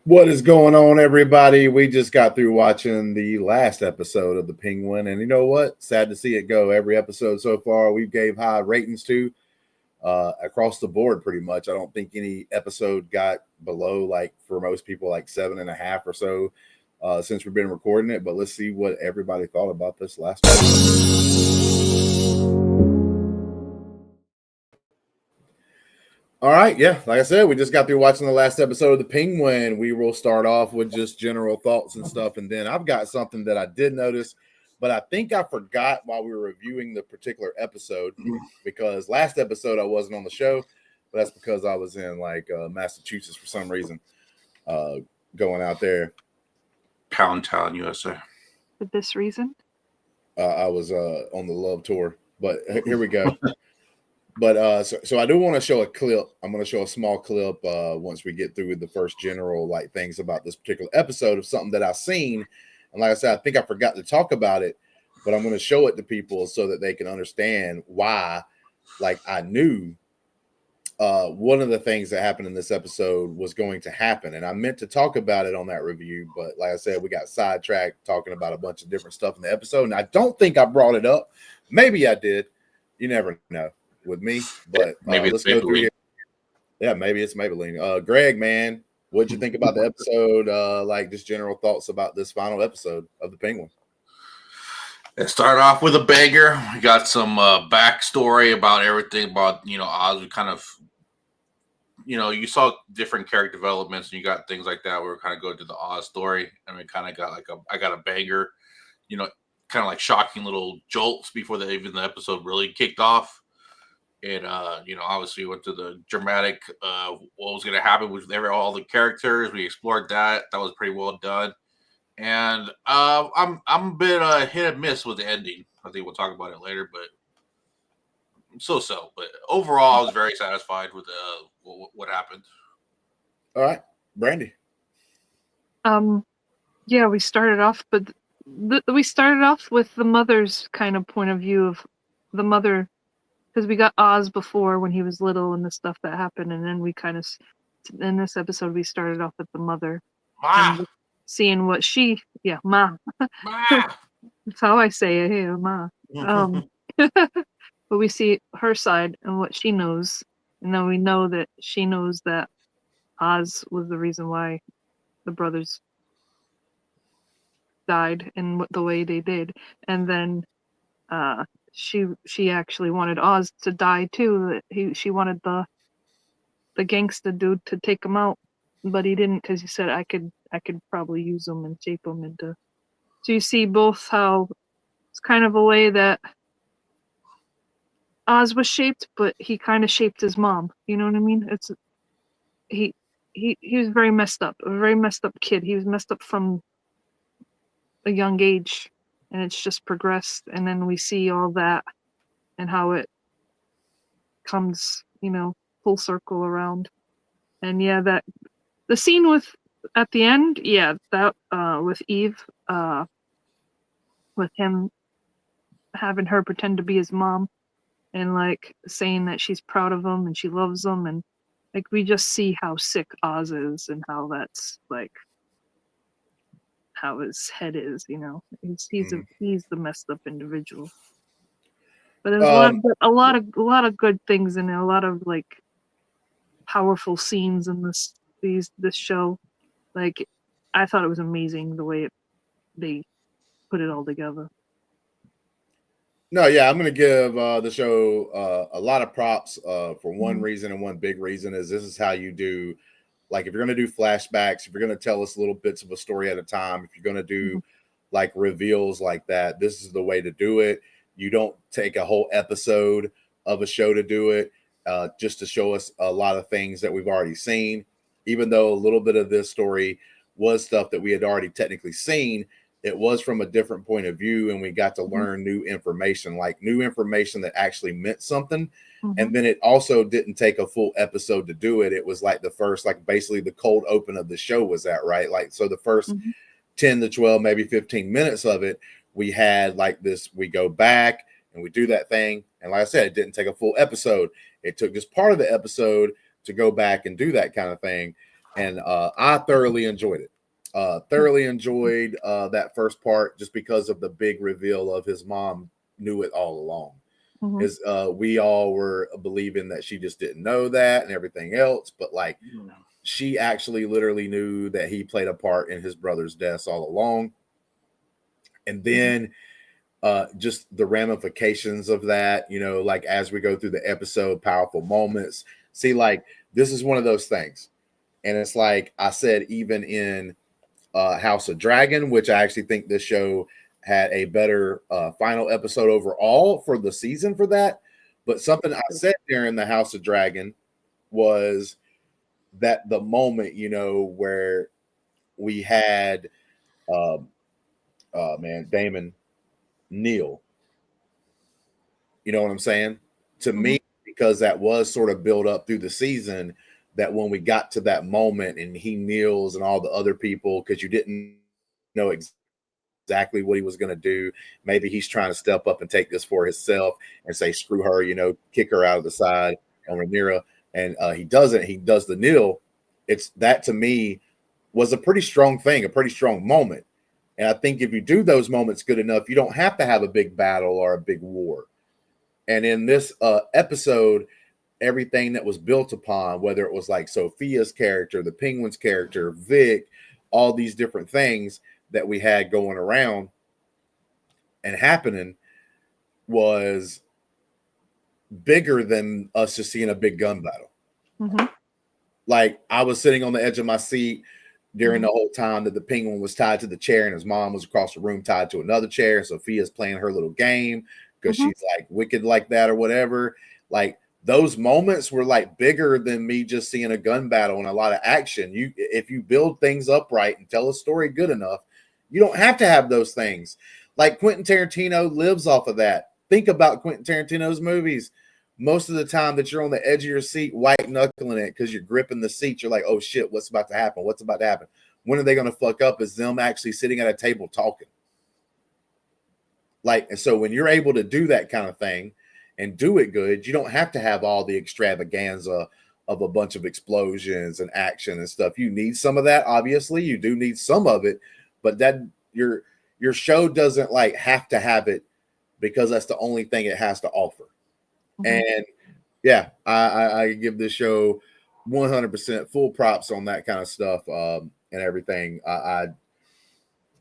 What is going on, everybody? We just got through watching the last episode of The Penguin, and you know what? Sad to see it go. Every episode so far, we gave high ratings to across the board, pretty much. I don't think any episode got below, like for most people, like 7.5 or so since we've been recording it. But let's see what everybody thought about this last episode. All right, yeah, like I said, we just got through watching the last episode of The Penguin. We will start off with just general thoughts and stuff, and then I've got something that I did notice, but I think I forgot while we were reviewing the particular episode, because last episode I wasn't on the show, but that's because I was in Massachusetts for some reason, going out there. Pound Town, USA. For this reason? I was on the Love Tour, but here we go. But so I do want to show a clip. I'm going to show a small clip once we get through with the first general things about this particular episode of something that I've seen. And like I said, I think I forgot to talk about it, but I'm going to show it to people so that they can understand why. Like, I knew one of the things that happened in this episode was going to happen. And I meant to talk about it on that review, but like I said, we got sidetracked talking about a bunch of different stuff in the episode. And I don't think I brought it up. Maybe I did. You never know with me, but maybe let's go through here. Yeah, maybe it's Maybelline. Greg, man, what'd you think about the episode? Just general thoughts about this final episode of The Penguin. It started off with a banger. We got some backstory about everything about Oz. We kind of you saw different character developments, and you got things like that. We were kind of going to the Oz story, and we kind of got I got a banger, kind of like shocking little jolts before even the episode really kicked off. And obviously went to the dramatic what was going to happen with all the characters. We explored that. That was pretty well done. And I'm a bit hit and miss with the ending. I think we'll talk about it later, but so. But overall, I was very satisfied with what happened. All right, Brandi. Yeah, we started off, but we started off with the mother's kind of point of view of the mother. Because we got Oz before when he was little and the stuff that happened, and then we kind of, in this episode, we started off with the mother. Ma! And seeing what Ma. Ma! That's how I say it here, Ma. But we see her side and what she knows, and then we know that she knows that Oz was the reason why the brothers died and the way they did, and then she actually wanted Oz to die too. She wanted the gangster dude to take him out, but he didn't, because he said I could probably use him and shape him into. So you see both how it's kind of a way that Oz was shaped, but he kind of shaped his mom. You know what I mean? It's he was very messed up, a very messed up kid. He was messed up from a young age. And it's just progressed, and then we see all that and how it comes, full circle around. And yeah, that the scene with at the end, that with Eve, with him having her pretend to be his mom, and saying that she's proud of him and she loves him, and we just see how sick Oz is and how that's how his head is, he's the messed up individual. But there's a lot of good things in it, a lot of powerful scenes in this show. I thought it was amazing the way they put it all together. No, yeah, I'm going to give the show a lot of props for one reason, and one big reason is this is how you do. If you're going to do flashbacks, if you're going to tell us little bits of a story at a time, if you're going to do reveals like that, this is the way to do it. You don't take a whole episode of a show to do it, just to show us a lot of things that we've already seen. Even though a little bit of this story was stuff that we had already technically seen, it was from a different point of view, and we got to learn new information, new information that actually meant something. And then it also didn't take a full episode to do it. It was the first, basically the cold open of the show was that, right? So the first 10 to 12, maybe 15 minutes of it, we had this, we go back and we do that thing. And like I said, it didn't take a full episode. It took just part of the episode to go back and do that kind of thing. and I thoroughly enjoyed it. Thoroughly enjoyed that first part just because of the big reveal of his mom knew it all along. Is we all were believing that she just didn't know that and everything else, but like she actually literally knew that he played a part in his brother's deaths all along. And then just the ramifications of that, you know, like as we go through the episode, powerful moments. See, like this is one of those things. And it's like I said, even in House of Dragon, which I actually think this show had a better final episode overall for the season for that. But something I said during the House of Dragon was that the moment, you know, where we had Damon Neil, you know what I'm saying? To me, because that was sort of built up through the season, that when we got to that moment and he kneels and all the other people, because you didn't know exactly what he was going to do. Maybe he's trying to step up and take this for himself and say, screw her, you know, kick her out of the side on Rhaenyra. And he doesn't. He does the kneel. It's that to me was a pretty strong thing, a pretty strong moment. And I think if you do those moments good enough, you don't have to have a big battle or a big war. And in this episode, everything that was built upon, whether it was like Sophia's character, the Penguin's character, Vic, all these different things that we had going around and happening was bigger than us just seeing a big gun battle. Like I was sitting on the edge of my seat during the whole time that the Penguin was tied to the chair and his mom was across the room tied to another chair. And Sophia's playing her little game because she's like wicked like that or whatever. Like those moments were like bigger than me just seeing a gun battle and a lot of action. If you build things up right and tell a story good enough, you don't have to have those things. Like Quentin Tarantino lives off of that. Think about Quentin Tarantino's movies. Most of the time that you're on the edge of your seat, white knuckling it because you're gripping the seat. You're like, oh shit, what's about to happen? What's about to happen? When are they going to fuck up? Is them actually sitting at a table talking? Like, and so when you're able to do that kind of thing and do it good, you don't have to have all the extravaganza of a bunch of explosions and action and stuff. You need some of that, obviously. You do need some of it, but that your show doesn't like have to have it because that's the only thing it has to offer. And yeah, I give this show 100% full props on that kind of stuff and everything. I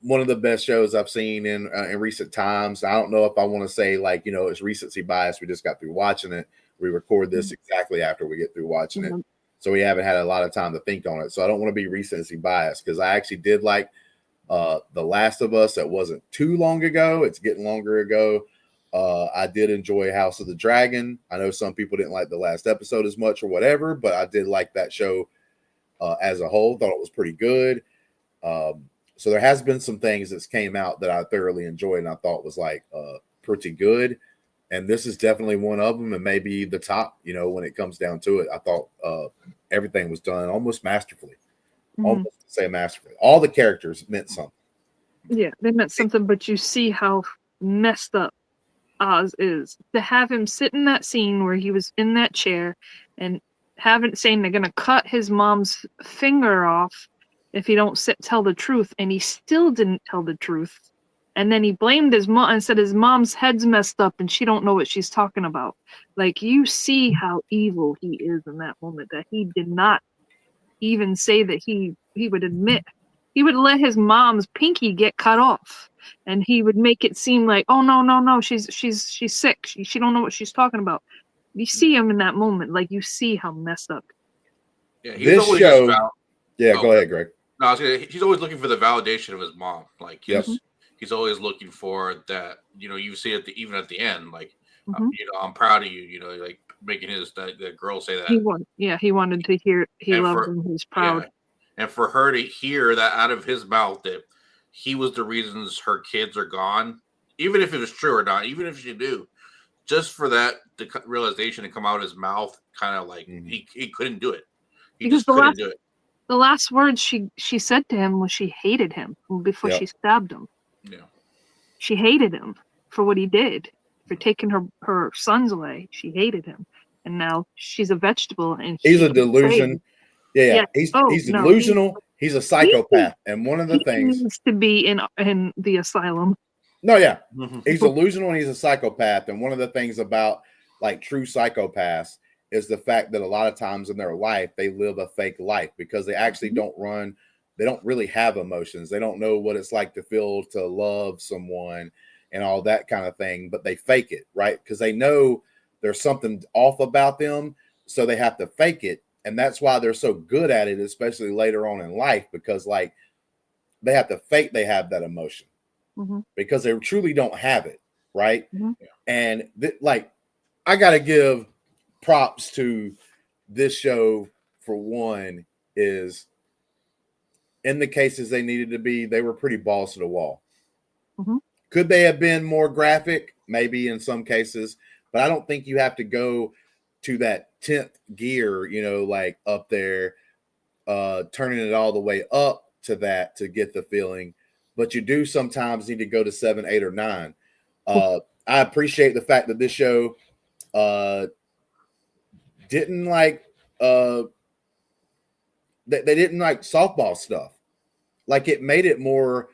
one of the best shows I've seen in recent times. I don't know if I want to say like, you know, it's recency bias. We just got through watching it. We record this exactly after we get through watching it. So we haven't had a lot of time to think on it. So I don't want to be recency biased because I actually did like The Last of Us. That wasn't too long ago. It's getting longer ago. I did enjoy House of the Dragon. I know some people didn't like the last episode as much or whatever, but I did like that show as a whole. Thought it was pretty good. So there has been some things that's came out that I thoroughly enjoyed and I thought was like pretty good. And this is definitely one of them and maybe the top, you know, when it comes down to it. I thought everything was done almost masterfully. Almost to say masterfully. All the characters meant something. Yeah, they meant something, but you see how messed up Oz is. To have him sit in that scene where he was in that chair and saying they're gonna cut his mom's finger off if he don't tell the truth, and he still didn't tell the truth. And then he blamed his mom and said his mom's head's messed up and she don't know what she's talking about. Like you see how evil he is in that moment, that he did not even say that he would admit. He would let his mom's pinky get cut off. And he would make it seem like, oh no, she's sick. She don't know what she's talking about. You see him in that moment, like you see how messed up. Yeah, he's always show. Go ahead, Greg. No, he's always looking for the validation of his mom. Like he's always looking for that. You know, you see it even at the end. Like, you know, I'm proud of you. You know, like making the girl say that. He wanted to hear he loved him. He's proud. Yeah. And for her to hear that out of his mouth that he was the reasons her kids are gone, even if it was true or not, even if she knew, just for that the realization to come out of his mouth, kind of like he couldn't do it. He just couldn't do it. The last words she said to him was she hated him before she stabbed him. Yeah, she hated him for what he did, for taking her sons away. She hated him, and now she's a vegetable. And he's a delusion. Yeah. Yes. He's No, delusional. He's a psychopath. And one of the he things needs to be in the asylum. No, yeah. Mhm. He's delusional and he's a psychopath. And one of the things about like true psychopaths is the fact that a lot of times in their life they live a fake life because they actually they don't really have emotions. They don't know what it's like to feel to love someone and all that kind of thing, but they fake it, right? Because they know there's something off about them, so they have to fake it. And that's why they're so good at it, especially later on in life, because like they have to fake they have that emotion because they truly don't have it, right? And like I got to give props to this show for one is in the cases they needed to be, they were pretty balls to the wall. Could they have been more graphic? Maybe in some cases, but I don't think you have to go to that 10th gear, you know, like up there, turning it all the way up to that to get the feeling. But you do sometimes need to go to 7, 8, or 9. I appreciate the fact that this show didn't like they didn't like softball stuff. Like it made it more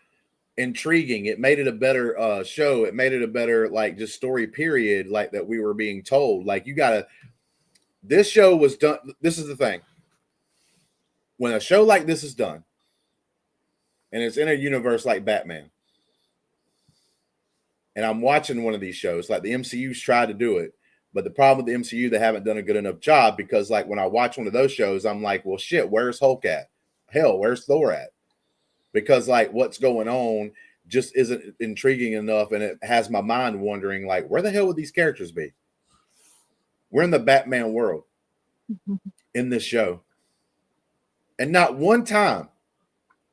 intriguing. It made it a better show. It made it a better like just story period like that we were being told. Like you gotta this show was done. This is the thing. When a show like this is done and it's in a universe like Batman, and I'm watching one of these shows, like the MCU's tried to do it, but the problem with the MCU, they haven't done a good enough job because, like, when I watch one of those shows, I'm like, well, shit, where's Hulk at? Hell, where's Thor at? Because, like, what's going on just isn't intriguing enough, and it has my mind wondering, like, where the hell would these characters be? We're in the Batman world in this show. And not one time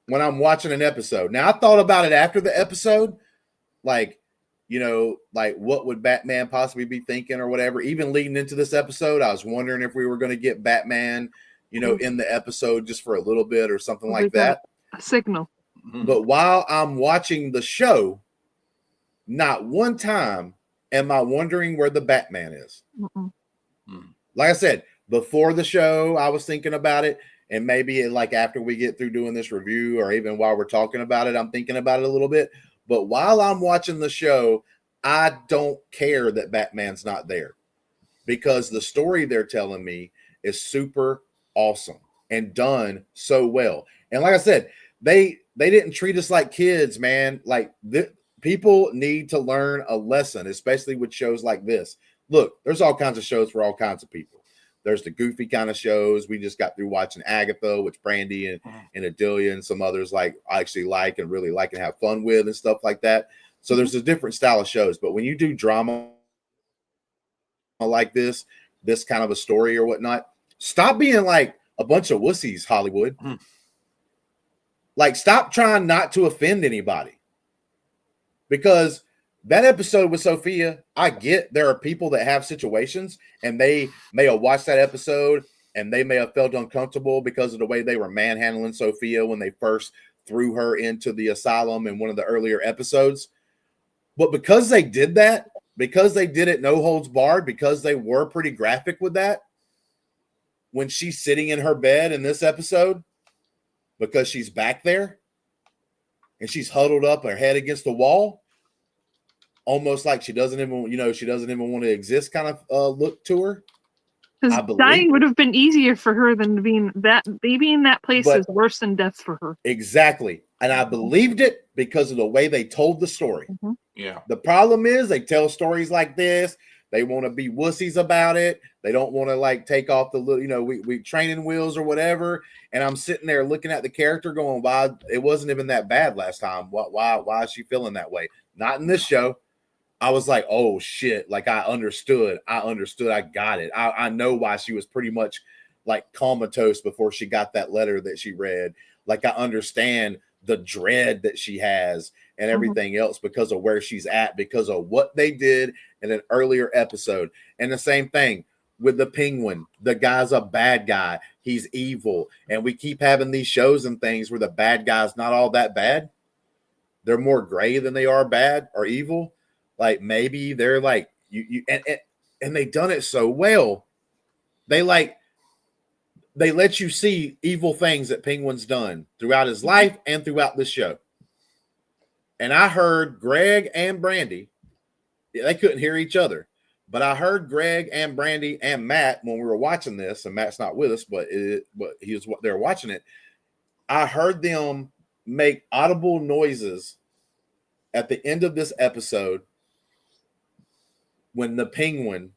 when I'm watching an episode. Now, I thought about it after the episode, like, you know, like what would Batman possibly be thinking or whatever. Even leading into this episode, I was wondering if we were going to get Batman, you know, in the episode just for a little bit or something like that. A signal. But while I'm watching the show, not one time am I wondering where the Batman is. Like I said, before the show, I was thinking about it. And maybe like after we get through doing this review or even while we're talking about it, I'm thinking about it a little bit. But while I'm watching the show, I don't care that Batman's not there because the story they're telling me is super awesome and done so well. And like I said, they didn't treat us like kids, man. Like people need to learn a lesson, especially with shows like this. Look, there's all kinds of shows for all kinds of people. There's the goofy kind of shows. We just got through watching Agatha, which Brandi and Adelia and some others like I actually like and really like and have fun with and stuff like that. So there's a different style of shows. But when you do drama like this kind of a story or whatnot, stop being like a bunch of wussies, Hollywood. Like, stop trying not to offend anybody. Because that episode with Sophia, I get there are people that have situations and they may have watched that episode and they may have felt uncomfortable because of the way they were manhandling Sophia when they first threw her into the asylum in one of the earlier episodes. But because they did that, because they did it no holds barred, because they were pretty graphic with that, when she's sitting in her bed in this episode, because she's back there and she's huddled up, her head against the wall, almost like she doesn't even, she doesn't even want to exist kind of look to her. Because dying would have been easier for her than being that. Being in that place is worse than death for her. Exactly. And I believed it because of the way they told the story. Yeah. The problem is they tell stories like this. They want to be wussies about it. They don't want to like take off the little, we training wheels or whatever. And I'm sitting there looking at the character going, why it wasn't even that bad last time. Why is she feeling that way? Not in this show. I was like, oh shit. Like I understood. I got it. I know why she was pretty much like comatose before she got that letter that she read. Like I understand the dread that she has and everything else because of where she's at, because of what they did in an earlier episode. And the same thing with the Penguin. The guy's a bad guy. He's evil. And we keep having these shows and things where the bad guy's not all that bad. They're more gray than they are bad or evil. Like maybe they're like and they done it so well. They like they let you see evil things that Penguin's done throughout his life and throughout this show. And I heard Greg and Brandi, they couldn't hear each other, but I heard Greg and Brandi and Matt when we were watching this, and Matt's not with us, but he was they were watching it. I heard them make audible noises at the end of this episode when the Penguin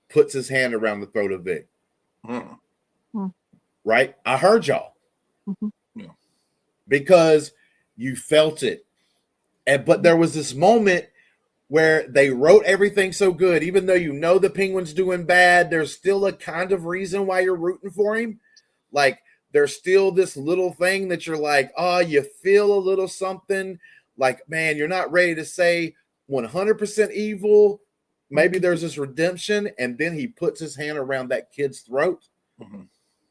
puts his hand around the throat of Vic. Right? I heard y'all. Because you felt it. But there was this moment where they wrote everything so good, even though you know the Penguin's doing bad, there's still a kind of reason why you're rooting for him. Like, there's still this little thing that you're like, oh, you feel a little something. Like, man, you're not ready to say 100% evil. Maybe there's this redemption. And then he puts his hand around that kid's throat.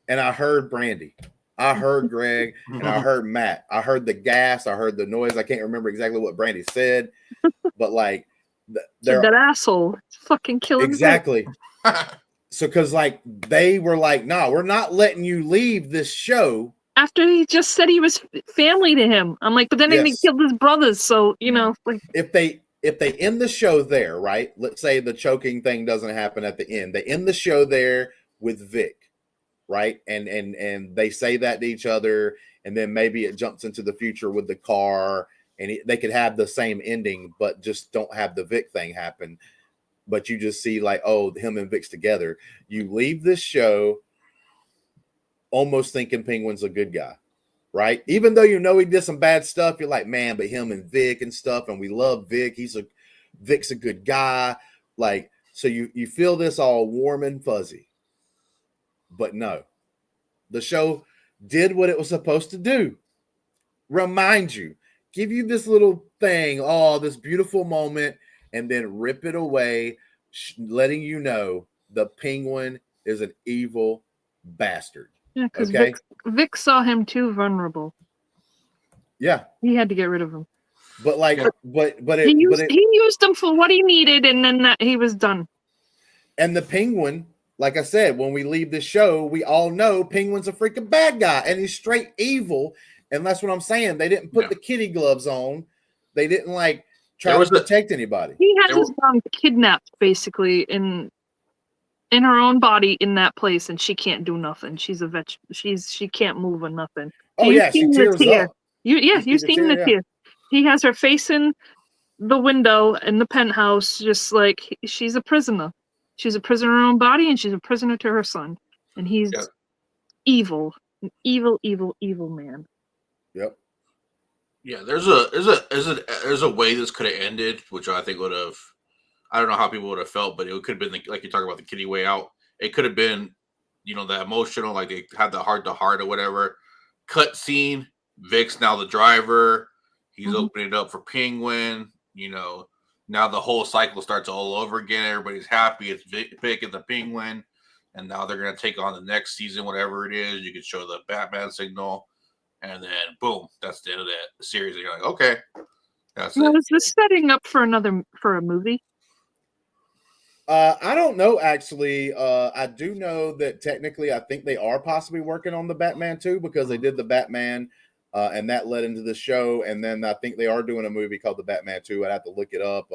And I heard Brandi. I heard Greg, and I heard Matt. I heard the gas. I heard the noise. I can't remember exactly what Brandi said, but like, that asshole fucking killing exactly. So, because like they were like, "No, we're not letting you leave this show." After he just said he was family to him, I'm like, but then he killed his brothers. So you know, like if they end the show there, right? Let's say the choking thing doesn't happen at the end. They end the show there with Vic. Right. And they say that to each other. And then maybe it jumps into the future with the car and they could have the same ending, but just don't have the Vic thing happen. But you just see like, oh, him and Vic's together. You leave this show almost thinking Penguin's a good guy. Right. Even though you know he did some bad stuff, you're like, man, but him and Vic and stuff. And we love Vic. Vic's a good guy. Like, so you feel this all warm and fuzzy. But no, the show did what it was supposed to do. Remind you, give you this little thing, this beautiful moment, and then rip it away, letting you know the Penguin is an evil bastard. Yeah, because Vic saw him too vulnerable. Yeah. He had to get rid of him. But like, he used him for what he needed, and then he was done. And the Penguin, like I said, when we leave the show, we all know Penguin's a freaking bad guy and he's straight evil. And that's what I'm saying. They didn't put the kitty gloves on. They didn't like try to protect anybody. He has his mom kidnapped basically in her own body in that place, and she can't do nothing. She's a she can't move or nothing. Oh yeah, she tears up. You've seen the tear. He has her facing the window in the penthouse, just like she's a prisoner. She's a prisoner in her own body, and she's a prisoner to her son. And he's evil, an evil, evil, evil man. Yep. Yeah, there's a way this could have ended, which I think would have. I don't know how people would have felt, but it could have been like you talk about the kitty way out. It could have been, the emotional, like they had the heart to heart or whatever. Cut scene. Vic's now the driver. He's opening it up for Penguin. Now the whole cycle starts all over again. Everybody's happy. It's Vic and the Penguin. And now they're going to take on the next season, whatever it is. You can show the Batman signal. And then, boom, that's the end of that series. And you're like, okay. That's it. Is this setting up for a movie? I don't know, actually. I do know that technically I think they are possibly working on the Batman 2 because they did the Batman and that led into the show. And then I think they are doing a movie called The Batman 2. I'd have to look it up.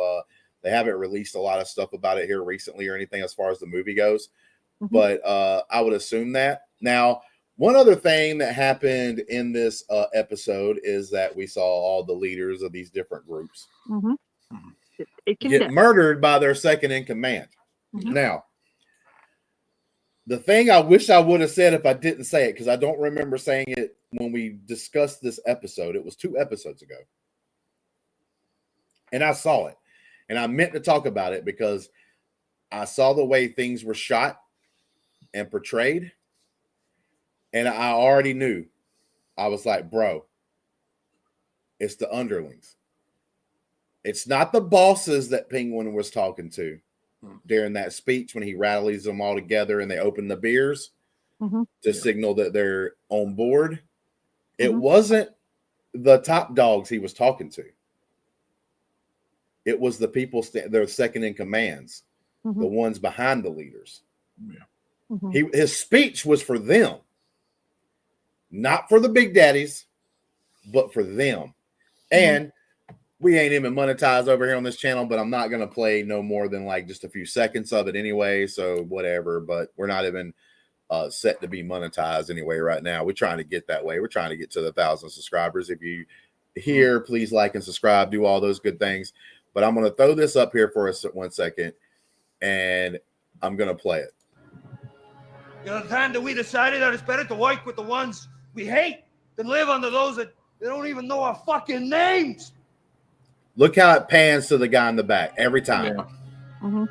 They haven't released a lot of stuff about it here recently or anything as far as the movie goes. But I would assume that. Now, one other thing that happened in this episode is that we saw all the leaders of these different groups get murdered by their second in command. Now, the thing I wish I would have said if I didn't say it, because I don't remember saying it when we discussed this episode. It was 2 episodes ago. And I saw it. And I meant to talk about it because I saw the way things were shot and portrayed. And I already knew. I was like, bro, it's the underlings. It's not the bosses that Penguin was talking to during that speech when he rallies them all together and they open the beers to signal that they're on board. It wasn't the top dogs he was talking to. It was the people, their second in commands, the ones behind the leaders. His speech was for them. not for the big daddies, but for them. And we ain't even monetized over here on this channel, but I'm not going to play no more than like just a few seconds of it anyway. So whatever, but we're not even set to be monetized anyway right now. We're trying to get that way. We're trying to get to the 1,000 subscribers. If you here, please like and subscribe, do all those good things. But I'm going to throw this up here for us 1 second, and I'm going to play it. You know, the time that we decided that it's better to work with the ones we hate than live under those that they don't even know our fucking names. Look how it pans to the guy in the back every time. Yeah.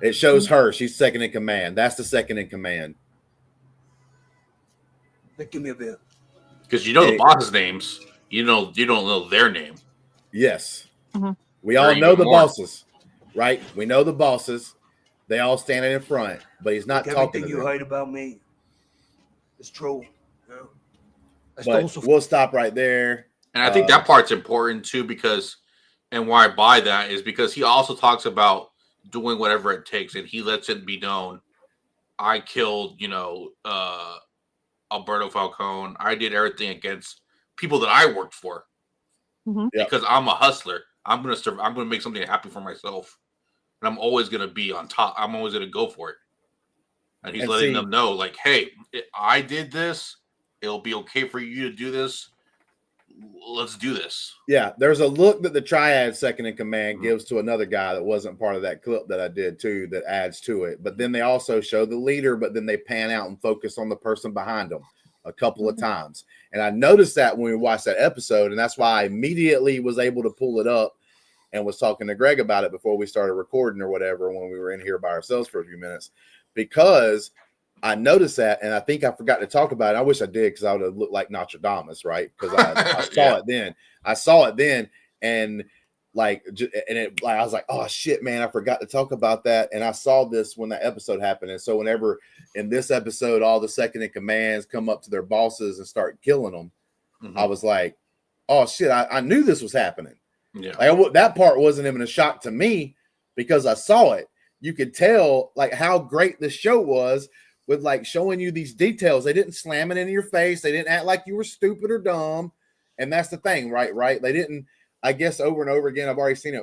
It shows her. She's second in command. That's the second in command. Give me a beer. Because you know the boss's names. You don't know their name. Yes. We all know the bosses, right? We know the bosses. They all standing in front, but he's not talking to them. Everything you heard about me is true. Yeah. But we'll stop right there. And I think that part's important too, because, and why I buy that is because he also talks about doing whatever it takes, and he lets it be known. I killed, Alberto Falcone. I did everything against people that I worked for because I'm a hustler. I'm gonna make something happen for myself, and I'm always gonna be on top. I'm always gonna go for it. And he's letting them know, like, hey, I did this. It'll be okay for you to do this. Let's do this. Yeah, there's a look that the Triad second in command gives to another guy that wasn't part of that clip that I did too, that adds to it. But then they also show the leader, but then they pan out and focus on the person behind them a couple of times. And I noticed that when we watched that episode, and that's why I immediately was able to pull it up and was talking to Greg about it before we started recording or whatever, when we were in here by ourselves for a few minutes, because I noticed that, and I think I forgot to talk about it. I wish I did, because I would have looked like Nostradamus, right? Because I saw it then. I saw it then, and I was like, oh shit, man, I forgot to talk about that. And I saw this when that episode happened. And so whenever in this episode, all the second in commands come up to their bosses and start killing them, I was like, oh shit, I knew this was happening. Yeah, like, that part wasn't even a shock to me because I saw it. You could tell like how great the show was with like showing you these details. They didn't slam it into your face. They didn't act like you were stupid or dumb. And that's the thing, right? They didn't, I guess, over and over again, I've already said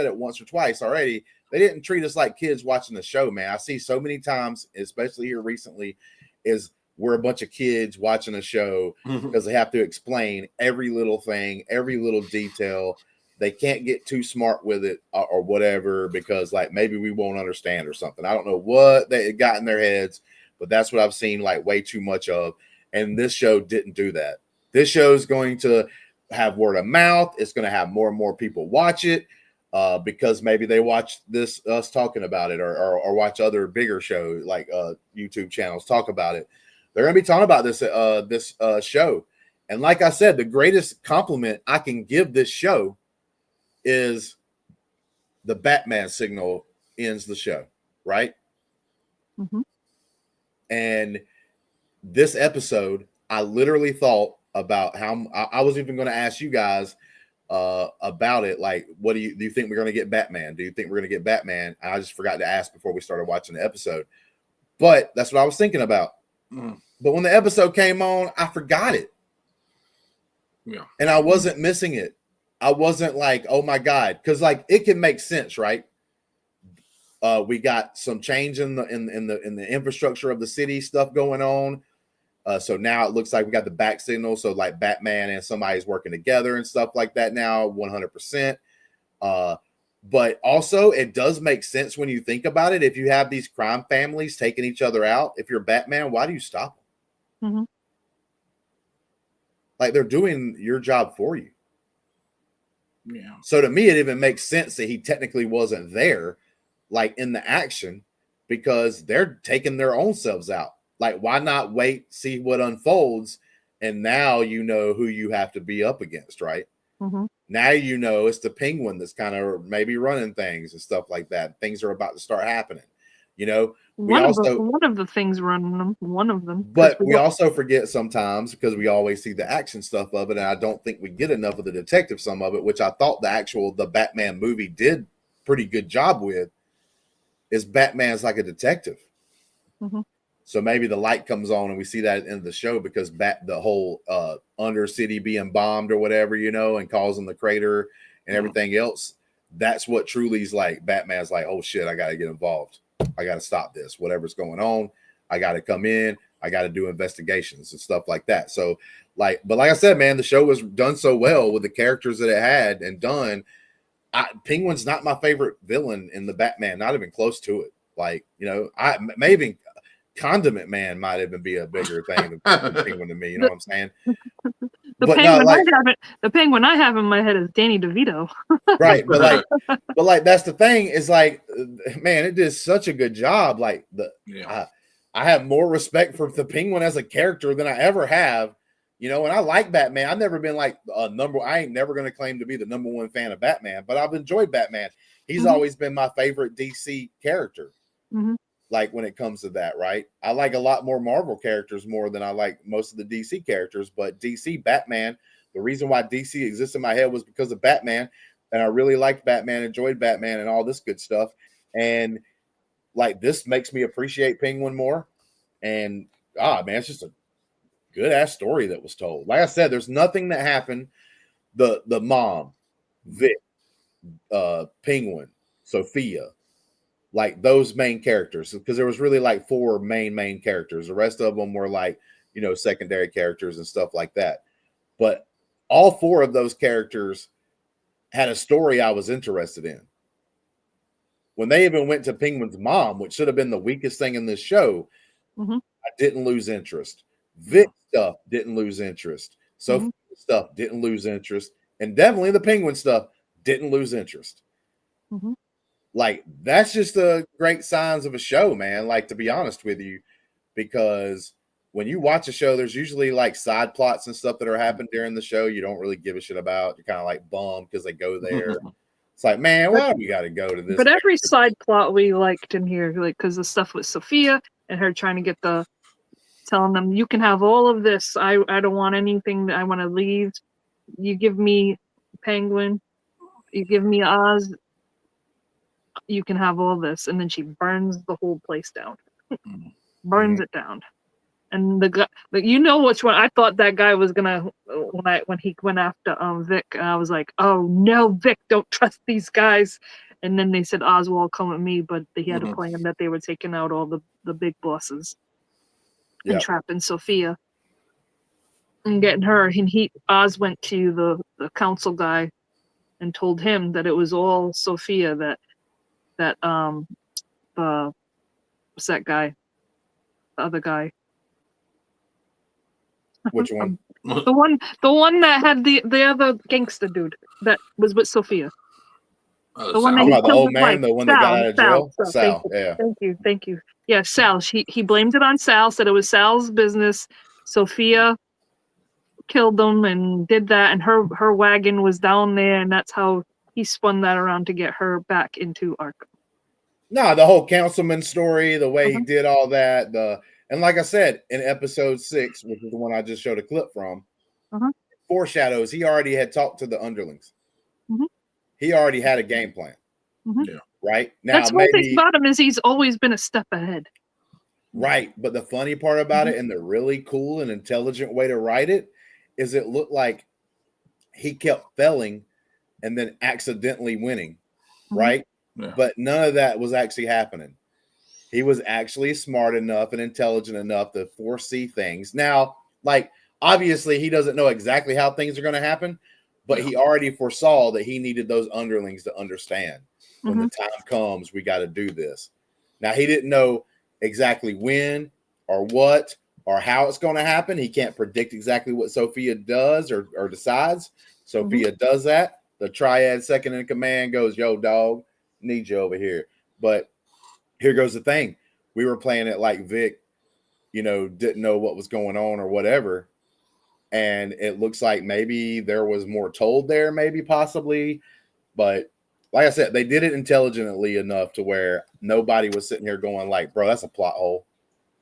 it once or twice already. They didn't treat us like kids watching the show, man. I see so many times, especially here recently, is we're a bunch of kids watching a show because they have to explain every little thing, every little detail. They can't get too smart with it or whatever, because like maybe we won't understand or something. I don't know what they got in their heads, but that's what I've seen like way too much of. And this show didn't do that. This show is going to have word of mouth. It's going to have more and more people watch it because maybe they watch us talking about it or watch other bigger shows like YouTube channels talk about it. They're going to be talking about this show. And like I said, the greatest compliment I can give this show is the Batman signal ends the show, right? And this episode, I literally thought about how I was even going to ask you guys about it. Like, what do you think we're going to get Batman? Do you think we're going to get Batman? I just forgot to ask before we started watching the episode, but that's what I was thinking about. But when the episode came on, I forgot it. Yeah. And I wasn't missing it. I wasn't like, oh my God. Cause like, it can make sense, right? We got some change in the infrastructure of the city stuff going on. So now it looks like we got the back signal. So like Batman and somebody's working together and stuff like that now, 100%. But also it does make sense when you think about it. If you have these crime families taking each other out, if you're Batman, why do you stop them? Like they're doing your job for you. Yeah. So to me, it even makes sense that he technically wasn't there, like in the action, because they're taking their own selves out. Like, why not wait, see what unfolds, and now you know who you have to be up against, right? Now you know it's the Penguin that's kind of maybe running things and stuff like that. Things are about to start happening. You know, one of the things running them, one of them. But we also forget sometimes because we always see the action stuff of it, and I don't think we get enough of the detective some of it, which I thought the Batman movie did pretty good job with. Is Batman's like a detective. So maybe the light comes on and we see that at the end of the show because the whole under city being bombed or whatever, you know, and causing the crater and everything else. That's what truly's like. Batman's like, oh shit, I got to get involved. I got to stop this. Whatever's going on, I got to come in. I got to do investigations and stuff like that. So but like I said, man, the show was done so well with the characters that it had and done. Penguin's not my favorite villain in the Batman, not even close to it. Like, you know, maybe Condiment Man might even be a bigger thing than Penguin to me. You know what I'm saying? The penguin I have in my head is Danny DeVito. Right, but that's the thing is like, man, it did such a good job. Like I have more respect for the Penguin as a character than I ever have. You know, and I like Batman. I've never been like I ain't never going to claim to be the number one fan of Batman, but I've enjoyed Batman. He's always been my favorite DC character. Like when it comes to that, right? I like a lot more Marvel characters more than I like most of the DC characters, but DC Batman, the reason why DC exists in my head was because of Batman, and I really liked Batman, enjoyed Batman and all this good stuff. And like this makes me appreciate Penguin more. And man, it's just a good ass story that was told. Like I said, there's nothing that happened. The mom, Vic, Penguin, Sophia, like those main characters, because there was really like 4 main characters. The rest of them were like, you know, secondary characters and stuff like that. But all 4 of those characters had a story I was interested in. When they even went to Penguin's mom, which should have been the weakest thing in this show, I didn't lose interest. Vic stuff didn't lose interest. Sophia stuff didn't lose interest. And definitely the Penguin stuff didn't lose interest. Like, that's just the great signs of a show, man. Like, to be honest with you, because when you watch a show, there's usually like side plots and stuff that are happening during the show you don't really give a shit about. You're kind of like bummed because they go there. It's like, man, why do we got to go to this? But every side plot we liked in here, like, because the stuff with Sophia and her trying to get telling them, you can have all of this. I don't want anything. I want to leave. You give me Penguin. You give me Oz. You can have all this. And then she burns the whole place down. Burns it down. And the guy, you know which one? I thought that guy was gonna when he went after Vic, and I was like, oh no, Vic, don't trust these guys. And then they said Oswald, come with me, but he had a plan that they were taking out all the big bosses and trapping Sophia and getting her. And Oz went to the council guy and told him that it was all Sophia that what's that guy? The other guy. Which one? The one that had the other gangster dude that was with Sophia. The one that the old man, the one that got out of jail. Sal. Thank you. Yeah, Sal. He blamed it on Sal. Said it was Sal's business. Sophia killed them and did that, and her wagon was down there, and that's how he spun that around to get her back into Arkham. No, the whole councilman story, the way he did all that, and like I said, in episode 6, which is the one I just showed a clip from, foreshadows, he already had talked to the underlings. He already had a game plan. Right? Now, that's one thing about him is he's always been a step ahead. Right. But the funny part about it, and the really cool and intelligent way to write it, is it looked like he kept failing and then accidentally winning. Right? Yeah. But none of that was actually happening. He was actually smart enough and intelligent enough to foresee things. Now, like, obviously, he doesn't know exactly how things are going to happen, but he already foresaw that he needed those underlings to understand when the time comes, we got to do this. Now, he didn't know exactly when or what or how it's going to happen. He can't predict exactly what Sophia does or decides. Sophia does that. The triad second in command goes, yo, dog, need you over here. But here goes the thing. We were playing it like Vic, didn't know what was going on or whatever. And it looks like maybe there was more told there, maybe possibly. But like I said, they did it intelligently enough to where nobody was sitting here going like, bro, that's a plot hole.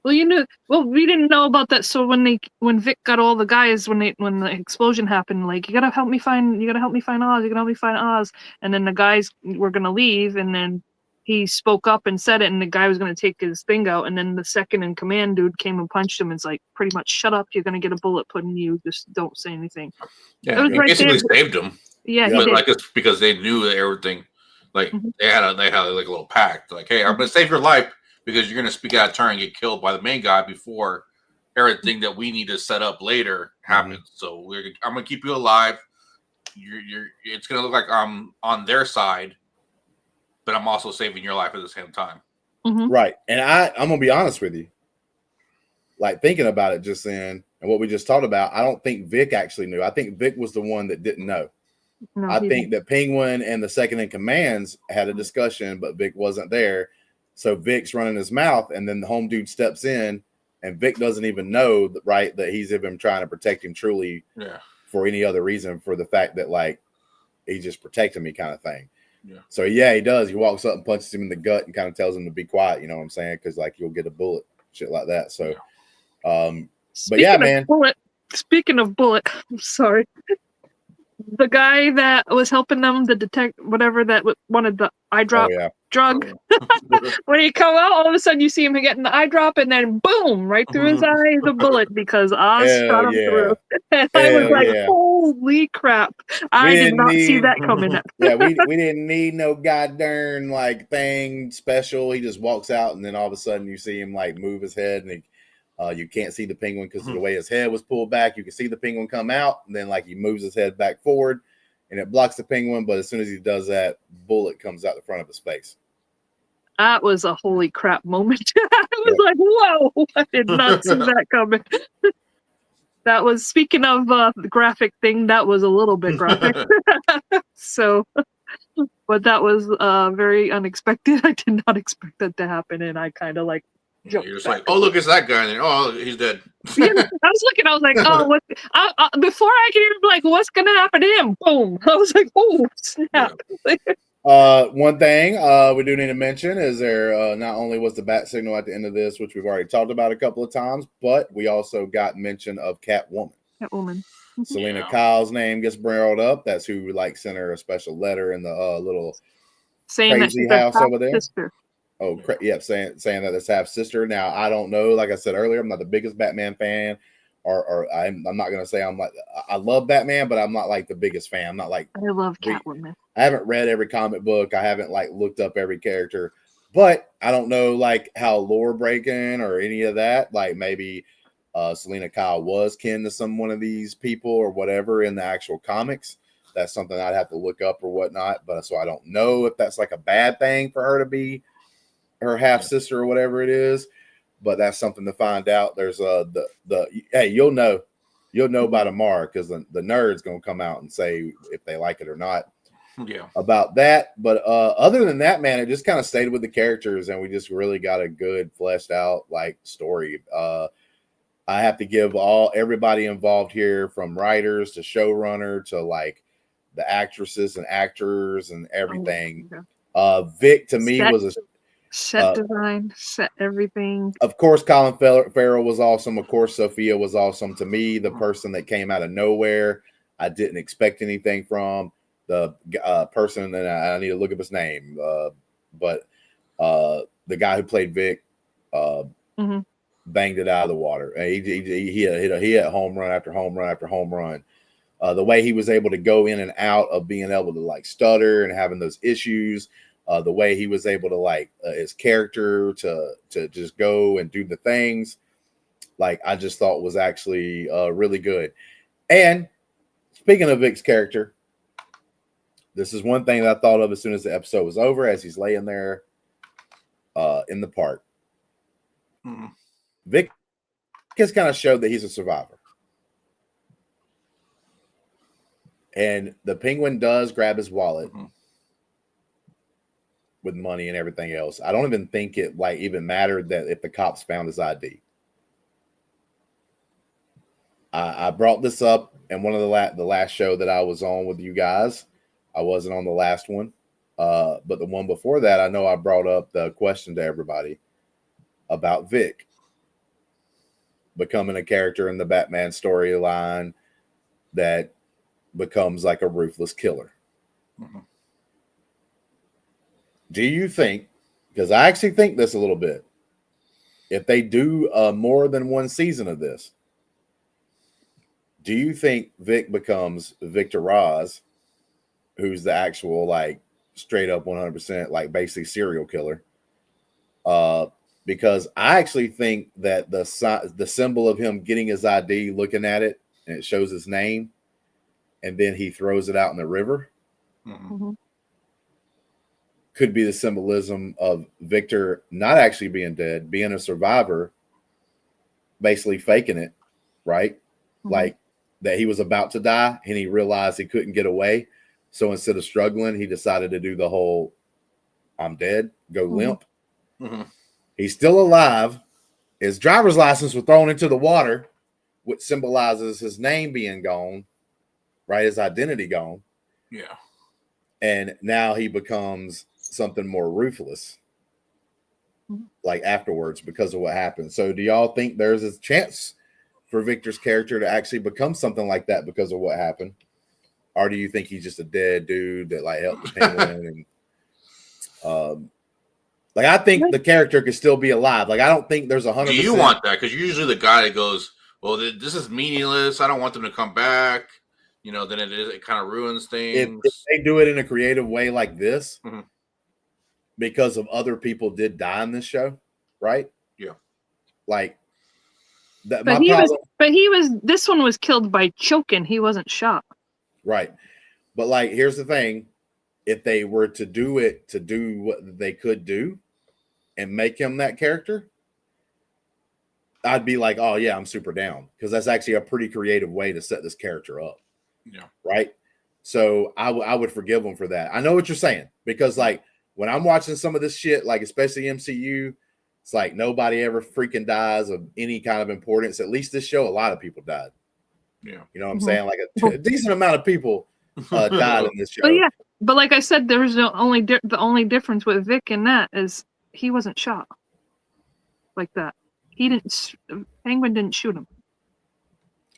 Well, we didn't know about that. So when Vic got all the guys, when the explosion happened, like, you gotta help me find Oz. You gotta help me find Oz. And then the guys were gonna leave, and then he spoke up and said it, and the guy was going to take his thing out, and then the second in command dude came and punched him. And it's like, pretty much, shut up. You're going to get a bullet put in you. Just don't say anything. Yeah, was he right basically there. saved him. Yeah, but he did. like it's because they knew that everything, like they had like a little pact. Like, hey, I'm going to save your life because you're going to speak out of turn and get killed by the main guy before everything that we need to set up later happens. So I'm going to keep you alive. It's going to look like I'm on their side, but I'm also saving your life at the same time. Right. And I'm going to be honest with you. Like, thinking about it just then and what we just talked about, I don't think Vic actually knew. I think Vic was the one that didn't know. No, I think that Penguin and the second in commands had a discussion, but Vic wasn't there. So Vic's running his mouth, and then the home dude steps in, and Vic doesn't even know that he's even trying to protect him truly for any other reason, for the fact that like he's just protecting me kind of thing. Yeah. So yeah, he does. He walks up and punches him in the gut and kind of tells him to be quiet. You know what I'm saying? Because like you'll get a bullet, shit like that. So, but yeah, man. Speaking of bullet, I'm sorry. The guy that was helping them, the detect whatever that wanted the eye drop drug. When he come out, all of a sudden you see him getting the eye drop, and then boom, right through his eye, the bullet, because Oz shot him through. And I was like, holy crap! I did not see that coming. Yeah, we didn't need no goddamn like thing special. He just walks out, and then all of a sudden you see him like move his head, and you can't see the penguin because of the way his head was pulled back. You can see the penguin come out, and then like he moves his head back forward, and it blocks the penguin. But as soon as he does that, bullet comes out the front of his face. That was a holy crap moment. I was like, whoa, I did not see that coming. That was, speaking of the graphic thing, that was a little bit graphic. So, but that was very unexpected. I did not expect that to happen, and I kind of like jumped. You're just like, oh, look, it's that guy. And then, oh, he's dead. Yeah, I was looking, I was like, oh, what? Before I could even be like, what's going to happen to him? Boom. I was like, oh, snap. Yeah. One thing we do need to mention is there not only was the bat signal at the end of this, which we've already talked about a couple of times, but we also got mention of Catwoman. Selena Kyle's name gets brought up. That's who like sent her a special letter in the little saying crazy house over there. Sister. Oh, saying that it's half sister. Now I don't know. Like I said earlier, I'm not the biggest Batman fan, or I'm not gonna say I'm like, I love Batman, but I'm not like the biggest fan. I'm not like, I love Catwoman. I haven't read every comic book. I haven't like looked up every character, but I don't know like how lore breaking or any of that. Like maybe Selena Kyle was kin to some one of these people or whatever in the actual comics. That's something I'd have to look up or whatnot. But so I don't know if that's like a bad thing for her to be her half sister or whatever it is. But that's something to find out. There's hey, you'll know by tomorrow because the nerd's gonna come out and say if they like it or not. Yeah, about that. But other than that, man, it just kind of stayed with the characters, and we just really got a good fleshed out like story. I have to give everybody involved here, from writers to showrunner to like the actresses and actors and everything. Vic to me was a set design, set everything. Of course, Colin Farrell was awesome. Of course, Sophia was awesome. To me, the person that came out of nowhere, I didn't expect anything from. The person, and I need to look up his name, but the guy who played Vic banged it out of the water. He hit home run after home run after home run. The way he was able to go in and out of being able to like stutter and having those issues, the way he was able to like his character to just go and do the things, like I just thought was actually really good. And speaking of Vic's character, this is one thing that I thought of as soon as the episode was over, as he's laying there in the park. Vic has kind of showed that he's a survivor. And the penguin does grab his wallet with money and everything else. I don't even think it like even mattered that if the cops found his ID. I brought this up in one of the last show that I was on with you guys. I wasn't on the last one, but the one before that, I know I brought up the question to everybody about Vic becoming a character in the Batman storyline that becomes like a ruthless killer. Do you think because I actually think this a little bit. If they do more than one season of this, do you think Vic becomes Victor Roz, who's the actual like straight up 100% like basically serial killer? Because I actually think that the symbol of him getting his ID, looking at it, and it shows his name, and then he throws it out in the river, could be the symbolism of Victor not actually being dead, being a survivor, basically faking it, right? Like that he was about to die and he realized he couldn't get away. So instead of struggling, he decided to do the whole I'm dead, go limp. He's still alive. His driver's license was thrown into the water, which symbolizes his name being gone, right? His identity gone. Yeah. And now he becomes something more ruthless, like afterwards, because of what happened. So do y'all think there's a chance for Victor's character to actually become something like that because of what happened? Or do you think he's just a dead dude that like helped the penguin? And like I think the character could still be alive. Like I don't think there's 100%. Do you want that? Because you're usually the guy that goes, well, this is meaningless. I don't want them to come back. You know, then it kind of ruins things. If they do it in a creative way like this, because of other people did die in this show, right? Yeah. Like that. This one was killed by choking. He wasn't shot. Right. But like, here's the thing. If they were to do it, to do what they could do and make him that character, I'd be like, oh yeah, I'm super down. Because that's actually a pretty creative way to set this character up. Yeah. Right. So I would forgive them for that. I know what you're saying. Because like when I'm watching some of this shit, like especially MCU, it's like nobody ever freaking dies of any kind of importance. At least this show, a lot of people died. Yeah. You know what I'm saying? Like a decent amount of people died in this show. But yeah. But like I said, there's the only difference with Vic and that is he wasn't shot like that. Penguin didn't shoot him.